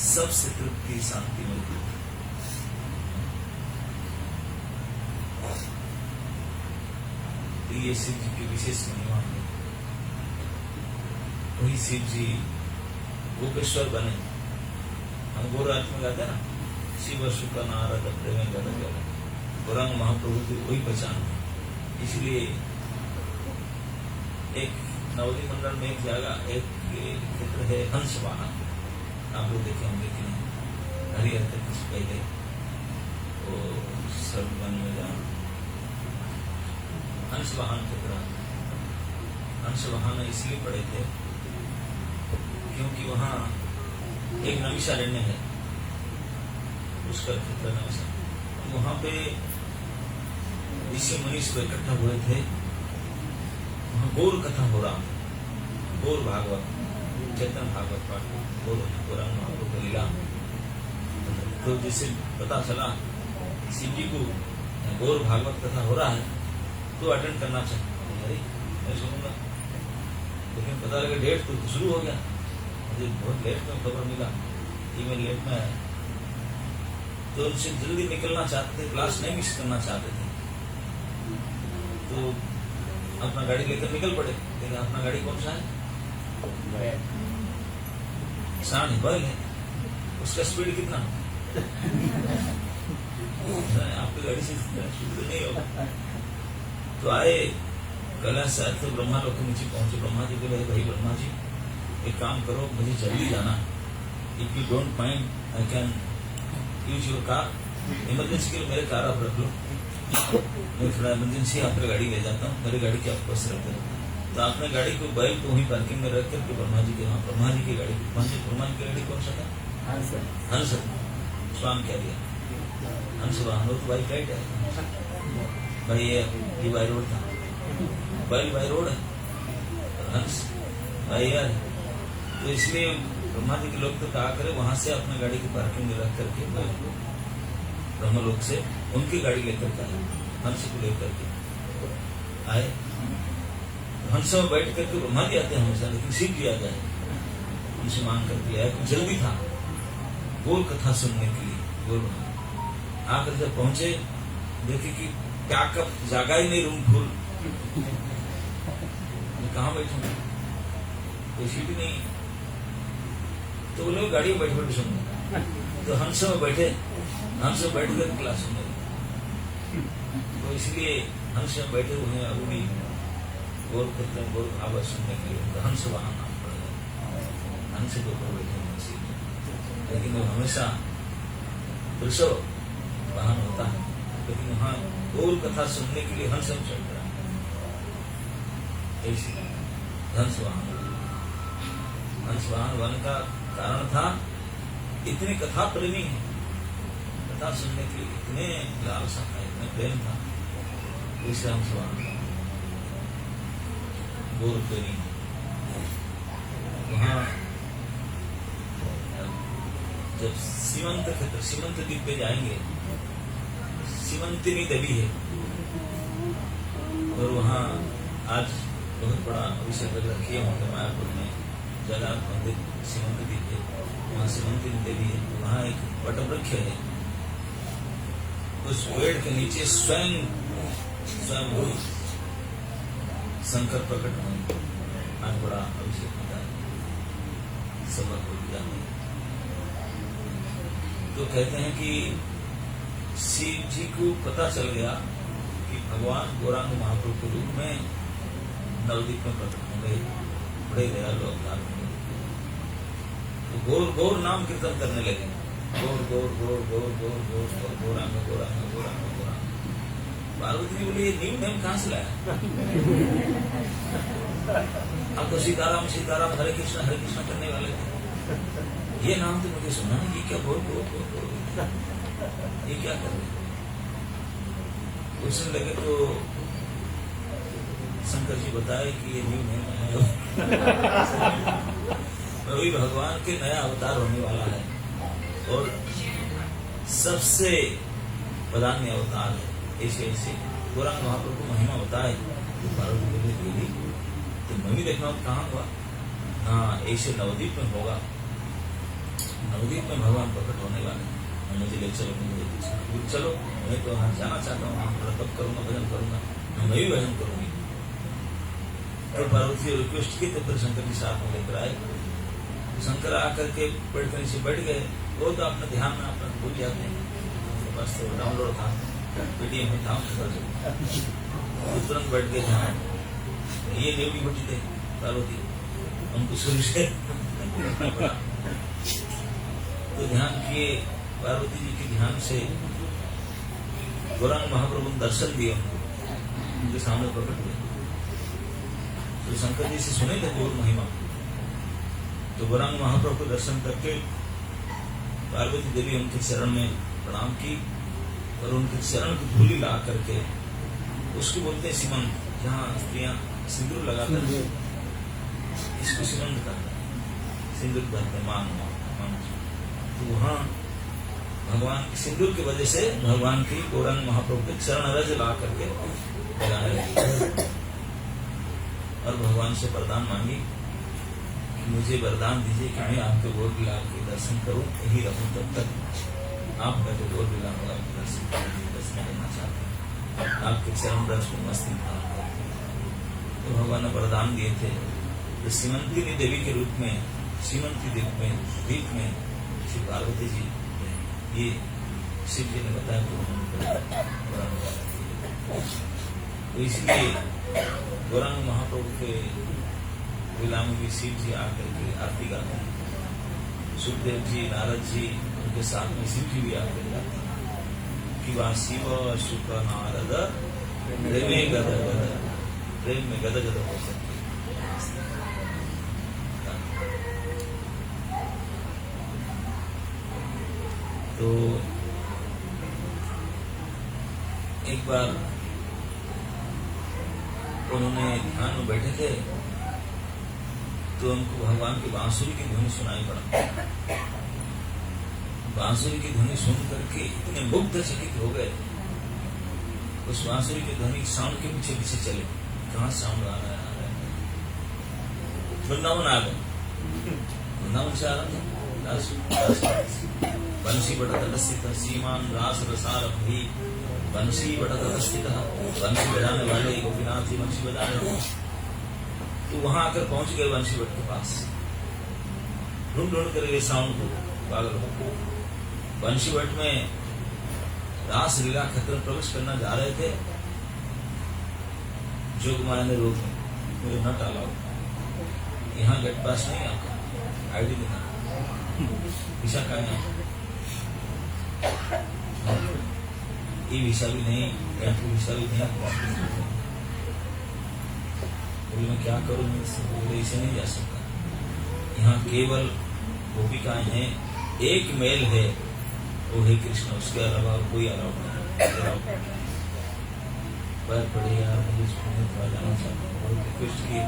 सबसे तृप्ति शांति मिलती है। तो ये शिव जी की विशेष महिमा है। वही शिव जी गोपेश्वर बने। हम गौरात में गाते ना, शिव शुक नारद प्रेम गौरांग महाप्रभु की वही पहचान है। इसलिए एक नवदी मंडल में एक जगह, एक क्षेत्र है हंस वाहन, आप लोग देखे होंगे कि नहीं, हरिहर तक कुछ पहले वो सर्वन में जहाँ हंस वाहन क्षेत्र, हंस वाहन इसलिए पड़े थे क्योंकि वहाँ एक नमिषारण्य है, उसका क्षेत्र नमिषा। वहाँ पे ऋषि मुनि को इकट्ठा हुए थे, वहाँ गौर कथा हो रहा, गौर भागवत, चैतन्य भागवत पाठ, गौरांग महाप्रभु का लीला। तो जिसे पता चला शिव जी को गौर भागवत कथा हो रहा है तो अटेंड करना चाहिए। अरे मैं सुनूंगा, लेकिन पता लगा डेट तो शुरू हो गया, मुझे बहुत लेट में खबर मिला, ईमेल लेट में आया। तो उनसे जल्दी निकलना चाहते थे, क्लास नहीं मिस करना चाहते थे, तो अपना गाड़ी लेकर निकल पड़े। लेकिन अपना गाड़ी कौन सा है? साढ़े बैल है, उसका स्पीड कितना? आपकी गाड़ी से स्पीड नहीं होगा। तो आए कैलाश से, तो ब्रह्मा लोग के नीचे पहुंचे। ब्रह्मा जी बोले, भाई ब्रह्मा जी एक काम करो, मुझे जल्दी जाना, if you don't mind I can use your car, emergency के लिए मेरे कार आप रख लो, मैं थोड़ा इमरजेंसी आपकी गाड़ी ले जाता हूँ, मेरी गाड़ी के आप पास रख दो। तो आपने गाड़ी को बैल को वहीं पार्किंग में रख करके ब्रह्मा जी के वहाँ, ब्रह्मा जी की गाड़ी, ब्रह्मा जी की गाड़ी कौन सा था? हंस स्वाम क्या दिया, हंस वाहन, तो बाई फ्लाइट है भाई, ये बाई रोड था, बैल बाई रोड है, हंस बाई यार। तो इसलिए ब्रह्मा जी के लोग तो कहा करे वहां से अपने गाड़ी की पार्किंग में रख करके बैल को ब्रह्मलोक से उनकी गाड़ी लेकर के आए, हंस को लेकर के आए। हंस में बैठ करके ब्रह्मा जी आते हैं हमेशा, लेकिन शिव जी आ जाए उनसे मांग करके आया, कुछ जल्दी था गोल कथा सुनने के लिए। गोल आकर जब पहुंचे देखे कि क्या कब जागा ही नहीं रूम फुल, कहाँ बैठूं, कोई सीट नहीं। तो वो लोग गाड़ी में बैठ बैठ सुनने, तो हंस में बैठे, हंस में बैठ कर क्लास सुनने। तो इसलिए हंस में बैठे हुए हैं, अभी गौर करते हैं, गौर भागवत सुनने के लिए उनका हंस वाहन नाम पड़ गया। हंस के ऊपर बैठे हैं इसी में, लेकिन वो हमेशा वृषभ वाहन होता है, लेकिन वहाँ गौर कथा सुनने के लिए हंस चल रहा है। ऐसी हंस वाहन बनने का कारण था इतने कथा प्रेमी है, कथा सुनने के लिए इतने लालसा था, इतने प्रेम था, इससे हंस वाहन गौर प्रेमी। वहाँ जब सीमंत क्षेत्र सीमंत द्वीप पे जाएंगे, सीमंतिनी देवी है, और वहाँ आज बहुत बड़ा विषय रखी है वहाँ मायापुर में जगन्नाथ मंदिर सीमंत द्वीप है, वहाँ सीमंतिनी देवी है। वहाँ एक वटवृक्ष है, उस पेड़ के नीचे स्वयं शंकर प्रकट होंगे। आज बड़ा अभिषेक होता है, सभा को जाते हैं। तो कहते हैं कि शिव जी को पता चल गया कि भगवान गौरांग महाप्रभु के रूप में नवद्वीप में प्रकट होंगे, बड़े दयालु अवतार होंगे। तो गौर गौर नाम कीर्तन करने लगे, गौर गौर गौर गौर गौर गौर गौरांग गौरांग गौरांग गौरांग। पार्वती जी बोले ये न्यू नेम कहाँ से लाया? अब तो सीताराम सीताराम हरे कृष्ण करने वाले थे, ये नाम तो मुझे सुना नहीं, ये क्या बोल ये क्या कर रहे? पूछने लगे तो शंकर जी बताए कि ये न्यू नेम है, वही भगवान के नया अवतार होने वाला है और सबसे प्रधान्य अवतार है। ऐसे ऐसे गौरांग महाप्रभु को महिमा बताए तो पार्वती देवी तो मैं भी देखना कहाँ हुआ? हाँ, ऐसे नवद्वीप में होगा, नवद्वीप में भगवान प्रकट होने वाले हैं। मुझे ले चलो, मुझे चलो, मैं तो वहां जाना चाहता हूँ, वहां तब करूंगा, भजन करूंगा, मैं भी भजन करूंगी। तो पार्वती रिक्वेस्ट की तो फिर शंकर जी साथ में लेकर आए। शंकर आकर के पेड़ के नीचे बैठ गए। वो तो अपने ध्यान में अपना भूल जाते हैं, बस तो डाउनलोड था, पीडीएफ में था, तो तुरंत बैठ गए ध्यान। ये देवी बटी थे पार्वती, उनको शुरू से तो ध्यान किए। पार्वती जी के ध्यान से गौरांग महाप्रभु ने दर्शन दिए, उनके सामने प्रकट हुए। तो शंकर जी से सुने थे गौर महिमा, तो गौरांग महाप्रभु को दर्शन करके पार्वती देवी उनके चरण में प्रणाम की और उनके चरण की धूली ला करके उसको बोलते हैं सीमंत, जहाँ स्त्रियां सिंदूर लगाकर इसको सीमंत करते हैं, सिंदूर करते मान। तो वहाँ भगवान की सिंदूर की वजह से भगवान की गौरांग महाप्रभु के चरण रज ला करके लगाने लगे और भगवान से वरदान मांगी कि मुझे वरदान दीजिए कि मैं आपके गौर विलाप के दर्शन करूं, यही रहूं तब तक। आपका जो गौर विलाप होगा दर्शन करना चाहते हैं, आपके चरण रज को मस्ती करूं। तो भगवान ने वरदान दिए थे। तो सीमंतिनी देवी के रूप में सीमंती द्वीप में श्री पार्वती जी, ये शिव जी ने बताया तो इसलिए गौरांग महाप्रभु के विलाम में शिव जी आकर के आरती गाते हैं। सुखदेव जी, नारद जी, उनके साथ में शिव जी भी आकर गाते हैं कि वह शिव शुक नारद प्रेम में गद गद हो सकते। तो एक बार उन्होंने ध्यान में बैठे थे तो उनको भगवान की बांसुरी की ध्वनि सुनाई पड़ा। बांसुरी की ध्वनि सुन करके इतने मुग्ध चकित हो गए, उस बांसुरी की ध्वनि साउंड के पीछे पीछे चले, कहाँ साउंड आ रहा है? वृंदावन आ गए, वृंदावन से आ रहा था। बंसी बटत स्थित सीमान रास रसारभ भी, बंसी बटत स्थित, बंसी बजाने वाले गोपीनाथ जी बंसी बजा रहे हैं। तो वहां आकर पहुंच गए बंसी बट के पास, ढूंढ कर ये साउंड को पागल हो। बंसी बट में रास लीला क्षेत्र में प्रवेश करना जा रहे थे, जोगमाया ने रोक मुझे न टालाओ, यहाँ गेट पास नहीं आपका, आईडी दिखा, वीसा का नहीं, ई वीसा भी नहीं, एंट्री वीसा भी नहीं। बोले मैं क्या करूं, बोले इसे नहीं जा सकता, यहाँ केवल गोपिकाएं हैं, एक मेल है, वो है कृष्ण, उसके अलावा कोई अलाउ नहीं। पैर पड़े यार, मुझे सुनने थोड़ा जाना चाहता हूँ, रिक्वेस्ट की।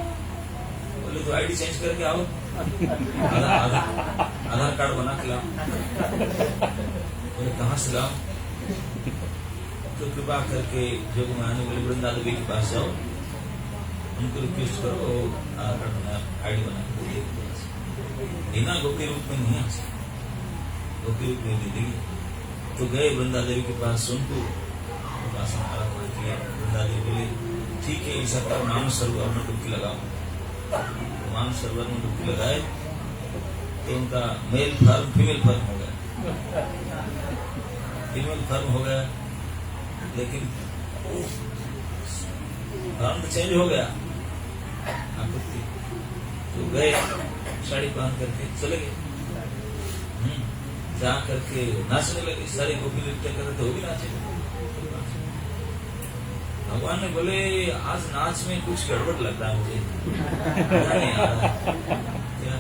बोले तो आईडी चेंज करके आओ, आधार कार्ड बना के लाओ। बोले कहाँ से लाओ? तो कृपा करके जो आने बोले वृंदा देवी के पास जाओ, उनको रिक्वेस्ट करो, आधार कार्ड बना, आईडी बना के दे। बिना गोपी रूप में नहीं आ सकते, गोपी रूप में दे देगी। तो गए वृंदा देवी के पास, उनको वृंदा देवी बोले ठीक है, ऐसा करो, मानस सरोवर में डुबकी लगाओ। मानस सरोवर में डुबकी लगाए तो उनका मेल फर्म फीमेल फर्म हो गया, फीमेल फर्म हो गया, लेकिन फर्म तो चेंज हो गया। आकृति तो गए, साड़ी पहन करके चले गए, जा करके नाचने लगे, सारे गोपी नृत्य कर रहे थे, वो भी नाचे। भगवान ने बोले आज नाच में कुछ गड़बड़ लग रहा है मुझे, मजा नहीं आ रहा, क्या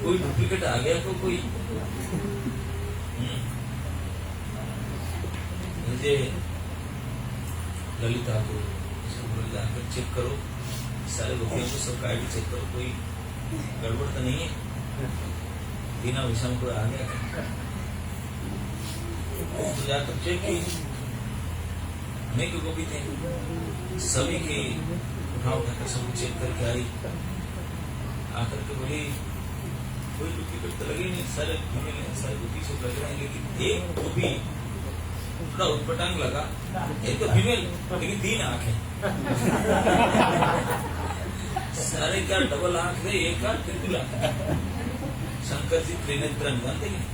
कोई डुप्लीकेट आ गया तो कोई? मुझे ललिता को जाकर चेक करो, सारे गोपियों को सबका आईडी चेक करो, कोई गड़बड़ तो नहीं है, बिना विषम को आ गया। तो जाकर चेक की, अनेक गोपी थे, सभी की उठाकर सब चेक करके आई, आकर के बोली कोई डुप्लीकेट तो लगे नहीं, सारे फीमेल है, सारे गोपी सब लग रहे हैं, लेकिन एक गोपी थोड़ा उटपटांग लगा, एक तो फीमेल लेकिन 3 आंखें, सारे का डबल आंख है, एक का ट्रिपल आंख। शंकर जी त्रिनेत्र जानते हैं,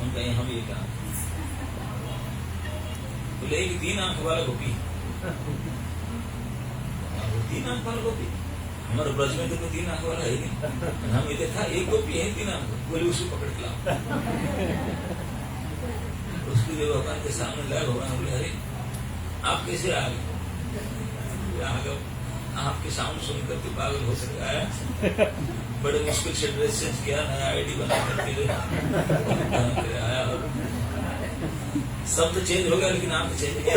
उनका हम एक आंख, बोले एक 3 आंख वाला गोपी, 3 आंख वाला गोपी, हमारे ब्रज में तो 3 आंख वाला है नहीं, हम ये देखा एक गोपी है 3 आंख, बोले उसको पकड़ के लाओ। उसको जो भगवान के सामने लाए, भगवान बोले अरे आप कैसे आ गए? आपके साउंड सुन करके पागल हो सके आया, बड़े मुश्किल से ड्रेस चेंज किया, नया आईडी बना करके आया, और सब तो चेंज हो गया लेकिन आप तो चेंज किया।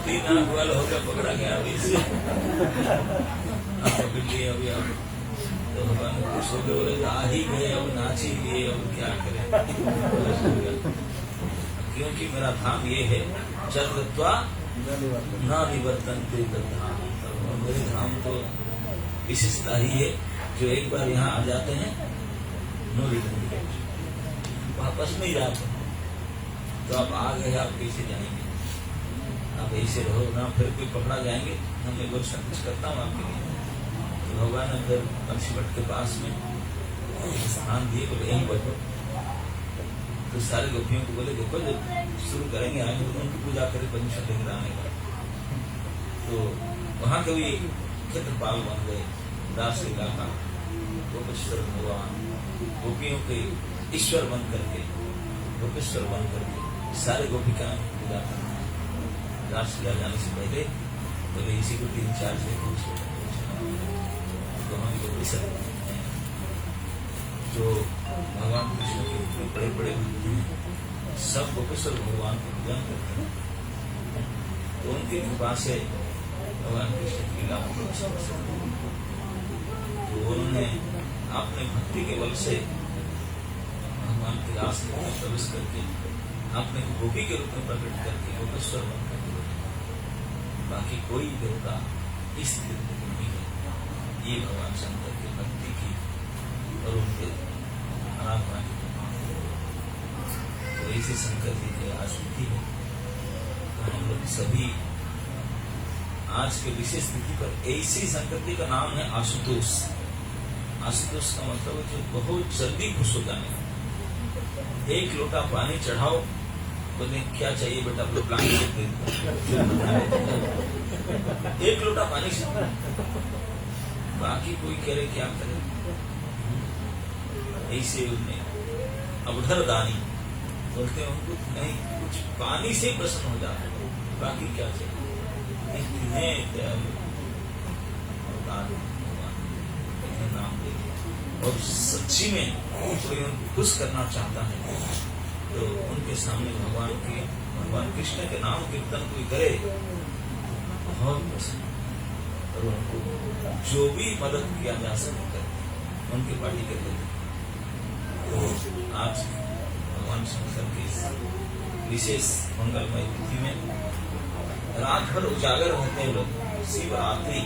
3 आंख वाला होकर पकड़ा गया, अभी इससे पकड़ लिए, अभी आप तो भगवान खुश हो गए, बोले आ ही गए, अब नाच ही लिए, अब क्या करें, क्योंकि मेरा धाम ये है चक्रत्वा न निवर्तन्ते तद्धाम, मेरे धाम तो विशेषता ही है, जो एक बार यहाँ आ जाते हैं नो रिटर्न, वापस नहीं जाते। तो आप आ गए, आप कैसे जाएंगे? आप ऐसे रहो ना, फिर कोई पकड़ा जाएंगे, हम एक बार सब कुछ करता हूँ आपके लिए। तो भगवान ने फिर पंचवट के पास में स्थान दिए, बोले यहीं बैठो। तो सारे गोपियों को बोले देखो जब शुरू करेंगे आगे तो उनकी पूजा करें पंचवट लेकर आने का। तो वहां के भी क्षेत्रपाल बन गए, दास लीला का गोपेश्वर भगवान, गोपियों के ईश्वर बन करके, गोपेश्वर बन करके सारे गोपिकाएं पूजा करते हैं। दास लीला जाने से पहले बोले इसी को 3-4 से कुछ तो हम गोपी सब जो भगवान कृष्ण के बड़े बड़े भक्त हैं, सब गोपेश्वर भगवान को पूजन करते हैं। तो उनकी कृपा से भगवान कृष्ण की लीला तो उन्होंने अपने भक्ति के बल से भगवान के रास में प्रवेश करके अपने गोपी के रूप में प्रकट करके गोपेश्वर बन करके, बाकी कोई देवता इस तरीके की नहीं है। ये भगवान शंकर की भक्ति की और उनके आराधना की तो ऐसे शंकर जी की आस्थिति है। तो हम लोग सभी आज के विशेष तिथि पर ऐसी शंकर जी का नाम है आशुतोष। आशुतोष का मतलब है जो बहुत जल्दी खुश हो जाने, एक लोटा पानी चढ़ाओ बोले क्या चाहिए बेटा, अपने प्लान दे एक लोटा पानी से, बाकी कोई कह रहे क्या करे। ऐसे उन्हें अवधर दानी बोलते हैं उनको, नहीं कुछ पानी से प्रसन्न हो जाते, बाकी क्या चाहिए। इतने दयालु नाम दे, और सच्ची में कोई उनको खुश करना चाहता है तो उनके सामने भगवान कृष्ण के नाम कीर्तन कोई करे बहुत पसंद, और उनको जो भी मदद किया जा सके करते उनके पार्टी कर देते। तो आज भगवान शंकर की विशेष मंगलमय तिथि में रात भर उजागर रहते हैं लोग। शिवरात्रि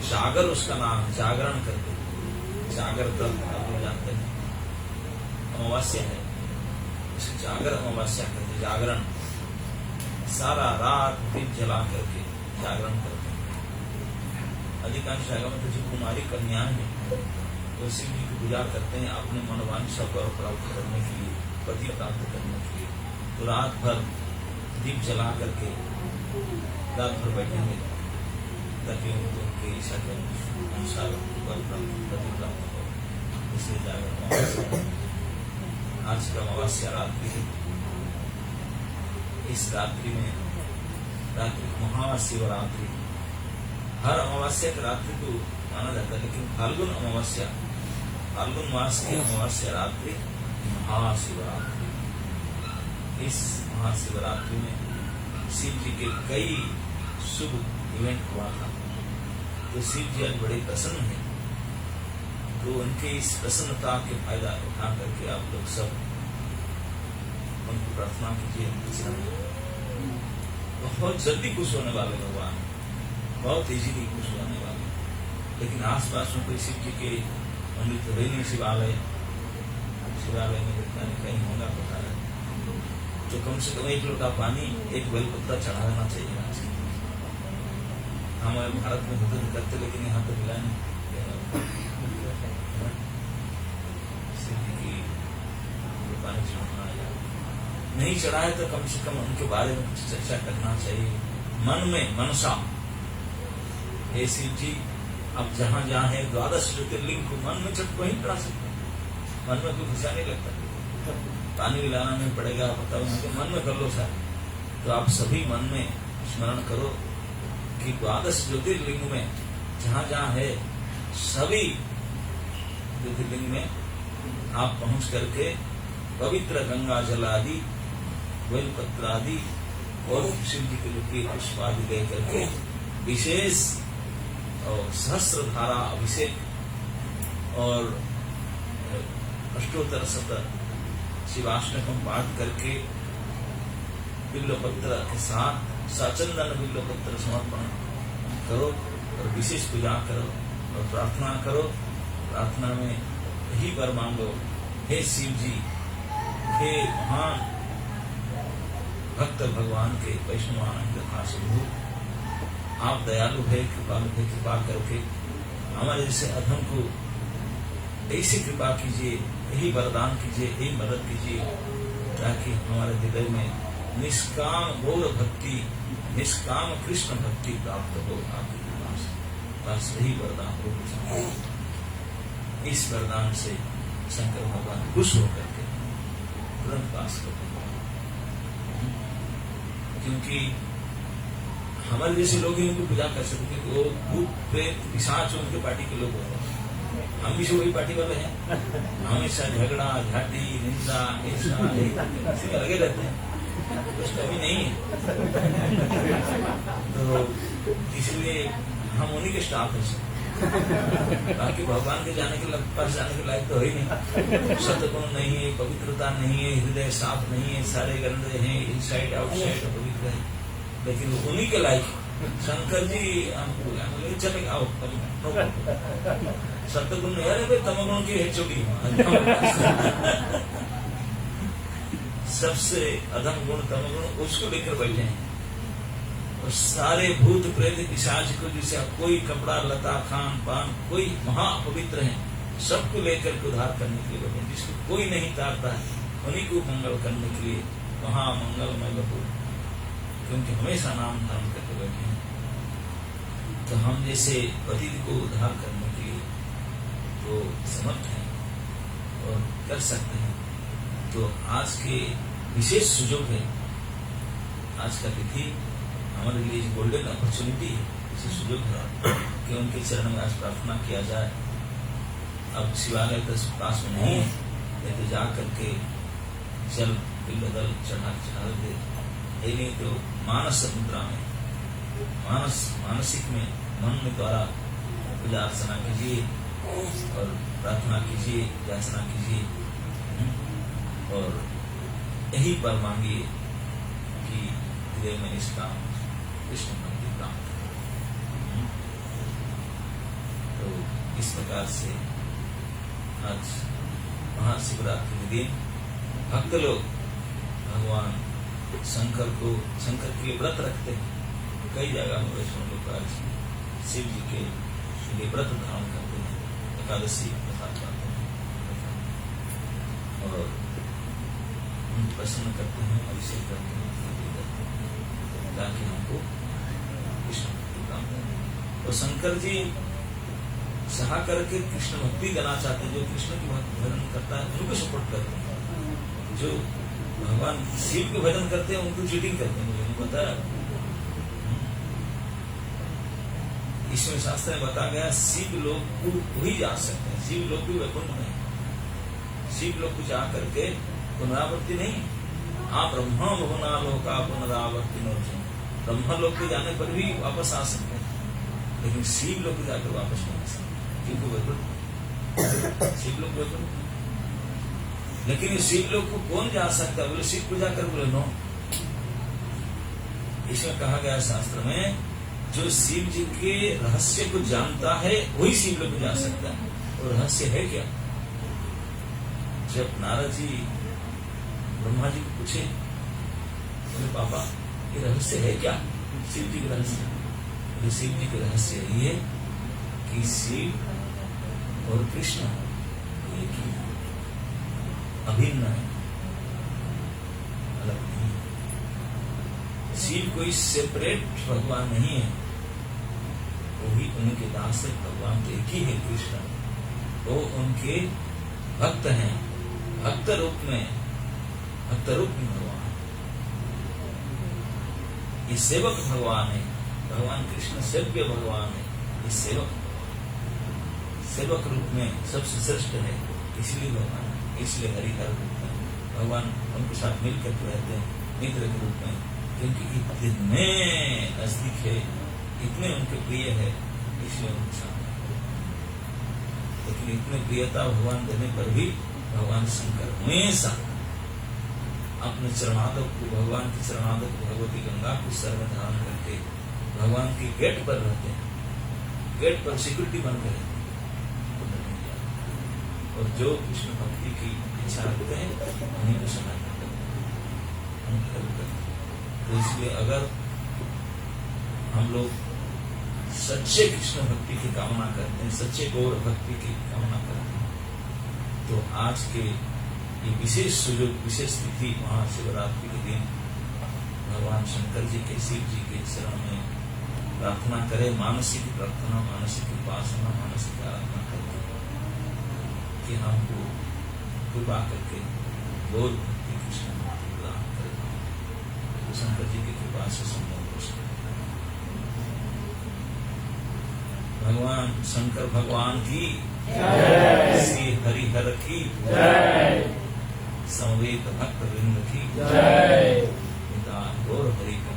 जागर उसका नाम, जागरण करते, जागर व्रत आप लोग जानते हैं, अमावस्या है, इसे जागर अमावस्या करते, जागरण सारा रात दीप जला करके जागरण करते हैं। अधिकांश जगह में तो जो कुमारी कन्याएं हैं वो शिव जी की पूजा करते हैं अपने मनोवांछा को प्राप्त करने के लिए, पति प्राप्त करने के लिए। तो रात भर दीप जला करके रात भर बैठेंगे ताकि उनके इच्छा के अनुसार पति प्राप्त हो। इसलिए जागरण आज का अमावस्या रात्रि है। इस रात्रि में रात्रि महाशिवरात्रि, हर अमावस्या की रात्रि को माना जाता है, लेकिन फाल्गुन अमावस्या, फाल्गुन मास की अमावस्या रात्रि महाशिवरात्रि। इस महाशिवरात्रि में शिव जी के कई शुभ इवेंट हुआ था, तो शिव जी आज बड़े प्रसन्न हैं। तो उनके इस प्रसन्नता के फायदा उठा करके आप लोग सब उनको प्रार्थना कीजिए। बहुत जल्दी खुश होने वाले भगवान, बहुत इजीली खुश होने वाले। लेकिन आसपास में कोई शिव जी के मंदिर तो नहीं, शिवालय में कहीं होगा पता है, तो कम से कम एक लोटा पानी, एक बेलपत्ता चढ़ा देना चाहिए। हमारे भारत में होते करते, लेकिन यहाँ तो मिला नहीं। पानी चढ़ाना नहीं चढ़ाए तो कम से कम उनके बारे में कुछ चर्चा करना चाहिए, मन में मनसा। हे शिव जी, अब जहाँ जहाँ है 12 ज्योतिर्लिंग को मन में चट वहीं चढ़ा सकते, मन में कोई घुसा नहीं लगता, पानी मिलाना नहीं पड़ेगा, बताओ तो मन में कर लो सर। तो आप सभी मन में स्मरण करो कि 12 ज्योतिर्लिंग में जहाँ जहाँ है सभी ज्योतिर्लिंग में आप पहुंच करके पवित्र गंगा जल आदि, बेलपत्र आदि और शिव जी के लिए पुष्प आदि ले करके विशेष और सहस्त्र धारा अभिषेक और अष्टोत्तर शत शिवाष्टकम पाठ करके बिल्वपत्र के साथ सचंदन बिल्वपत्र समर्पण करो और विशेष पूजा करो और प्रार्थना करो। प्रार्थना में यही वर मांगो, हे शिव जी, हे महान भक्त भगवान के वैष्णवानंद तथा सिंधु, आप दयालु है, कृपालु है, कृपा करके हमारे जैसे अधम को ऐसी कृपा कीजिए, यही वरदान कीजिए, यही मदद कीजिए, ताकि हमारे हृदय में निष्काम गौर भक्ति, निष्काम कृष्ण भक्ति प्राप्त हो आपके कृपा से। बस यही वरदान हो। इस वरदान से शंकर भगवान खुश होकर के तुरंत पास करते, क्योंकि हमारे जैसे लोग ही उनको पूजा कर सकते, वो भूत प्रेत पिशाच उनके पार्टी के लोग होते हैं। हम भी वही पार्टी वाले हैं, हमेशा झगड़ा झाटी निंदा ऐसा इसी में लगे रहते हैं, कुछ कमी नहीं है। तो इसलिए हम उन्हीं के स्टाफ हैं, बाकी भगवान के जाने के पास जाने के लायक तो है ही नहीं। सत्गुण नहीं है, पवित्रता नहीं है, हृदय साफ नहीं है, सारे गंदे हैं, इनसाइड आउटसाइड पवित्र है, लेकिन उन्हीं के लायक शंकर जी हमको बोले चले आओ, सत्गुण नहीं है, तमगुण की है चोटी। सबसे अधम गुण तमगुण, उसको लेकर बैठे हैं और सारे भूत प्रेत पिशाच को, जिसे कोई कपड़ा लता खान पान कोई महापवित्र है, सबको लेकर के उद्धार करने के लिए बैठे, जिसको कोई नहीं तारता है, उन्हीं को मंगल करने के लिए महामंगलमय बहो, क्योंकि हमेशा नाम धारण करके बैठे हैं। तो हम जैसे पतित को उद्धार करने के लिए तो समर्थ हैं और कर सकते हैं। तो आज के विशेष सुयोग है, आज का तिथि हमारे लिए गोल्डन अपॉर्चुनिटी है, इसे सुयोग है कि उनके चरण में आज प्रार्थना किया जाए। अब शिवालय तो पास में नहीं है, नहीं तो जा करके जल बदल चढ़ा दे, नहीं तो मानस मुद्रा में मानसिक में मन में द्वारा पूजा अर्चना कीजिए और प्रार्थना कीजिए, याचना कीजिए और यही पर मांगिए कि हृदय में निष्काम कृष्ण भक्ति प्राप्त हो। तो इस प्रकार से आज महाशिवरात्रि के दिन भक्त लोग भगवान शंकर के व्रत रखते हैं। कई जगह में वैष्णव लोग आज शिव जी के लिए व्रत धारण करते हैं, एकादशी प्रसाद पाते हैं और प्रसन्न करते हैं, अभिषेक करते हैं ताकि हमको कृष्ण भक्ति प्राप्त हो। और शंकर जी चाह करके कृष्ण भक्ति करना चाहते हैं, जो कृष्ण की भजन करता है उनको सपोर्ट करते हैं, जो भगवान शिव के भजन करते हैं उनको चीटिंग करते हैं। मुझे नहीं बताया, इसमें शास्त्र में बताया गया शिव लोग को वही जा सकते हैं, शिव लोग भी वैकुंठ नहीं, शिव लोग को जा करके पुनरावृत्ति नहीं। हाँ, ब्रह्मा भुवना लोका पुनरावृत्ति नोचन, ब्रह्मा लोग को जाने पर भी वापस आ सकते हैं, लेकिन शिव लोग को जाकर वापस नहीं आ सकते, क्योंकि वैकुंठ शिव लोग वैकुंठ। लेकिन शिव लोग को कौन जा सकता है? बोले शिव पूजा कर, बोले नो। इसमें कहा गया शास्त्र में जो शिव जी के रहस्य को जानता है वही शिव लोग को जा सकता है। और रहस्य है क्या? जब नारद जी ब्रह्मा जी को पूछे, बोले पापा ये रहस्य है क्या? शिव जी के रहस्य। बोले शिव जी के रहस्य ये कि शिव और कृष्ण एक ही अभिन्न है, अलग नहीं। शिव कोई सेपरेट भगवान नहीं है, वही उनके दास है, भगवान तो एक ही है कृष्ण। वो उनके भक्त हैं, भक्त रूप में भगवान। ये सेवक भगवान है, भगवान कृष्ण सेव्य भगवान है, ये सेवक रूप में सबसे श्रेष्ठ है, इसलिए भगवान, इसलिए हरिहर रूप में भगवान उनके साथ मिलकर रहते हैं मित्र के रूप में, क्योंकि इतने नजदीक है, इतने उनके प्रिय है, इसलिए उनके साथ। लेकिन इतने प्रियता भगवान देने पर भी भगवान शंकर हमेशा अपने चरणादक को, भगवान के चरणादक भगवती गंगा को सर में धारण करके भगवान के गेट पर रहते हैं, गेट पर सिक्योरिटी बन के रहते हैं। और जो कृष्ण भक्ति की इच्छा रखते हैं उन्हीं को समय करते हैं। तो इसलिए अगर हम लोग सच्चे कृष्ण भक्ति की कामना करते हैं, सच्चे गौर भक्ति की कामना करते हैं, तो आज के ये विशेष सुयोग, विशेष तिथि महाशिवरात्रि के दिन भगवान शंकर जी के, शिव जी के शरण में प्रार्थना करें, मानसिक प्रार्थना, मानसिक उपासना, मानसिक आराधना करके कि हमको कृपा करके गौर भक्ति कृष्ण भक्ति प्रदान करें। तो शंकर जी की कृपा से संभव हो सके। भगवान शंकर भगवान की जय, श्री हरिहर की जय, संवेद भक्त वृंद की जय, नितान गौर हरि का।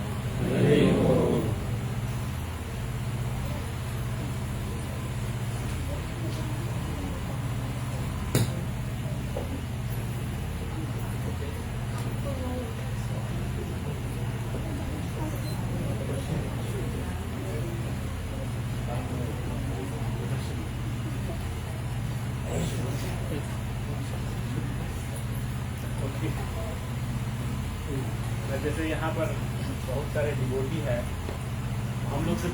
जैसे यहाँ पर बहुत सारे डिवोटी है, हम लोग से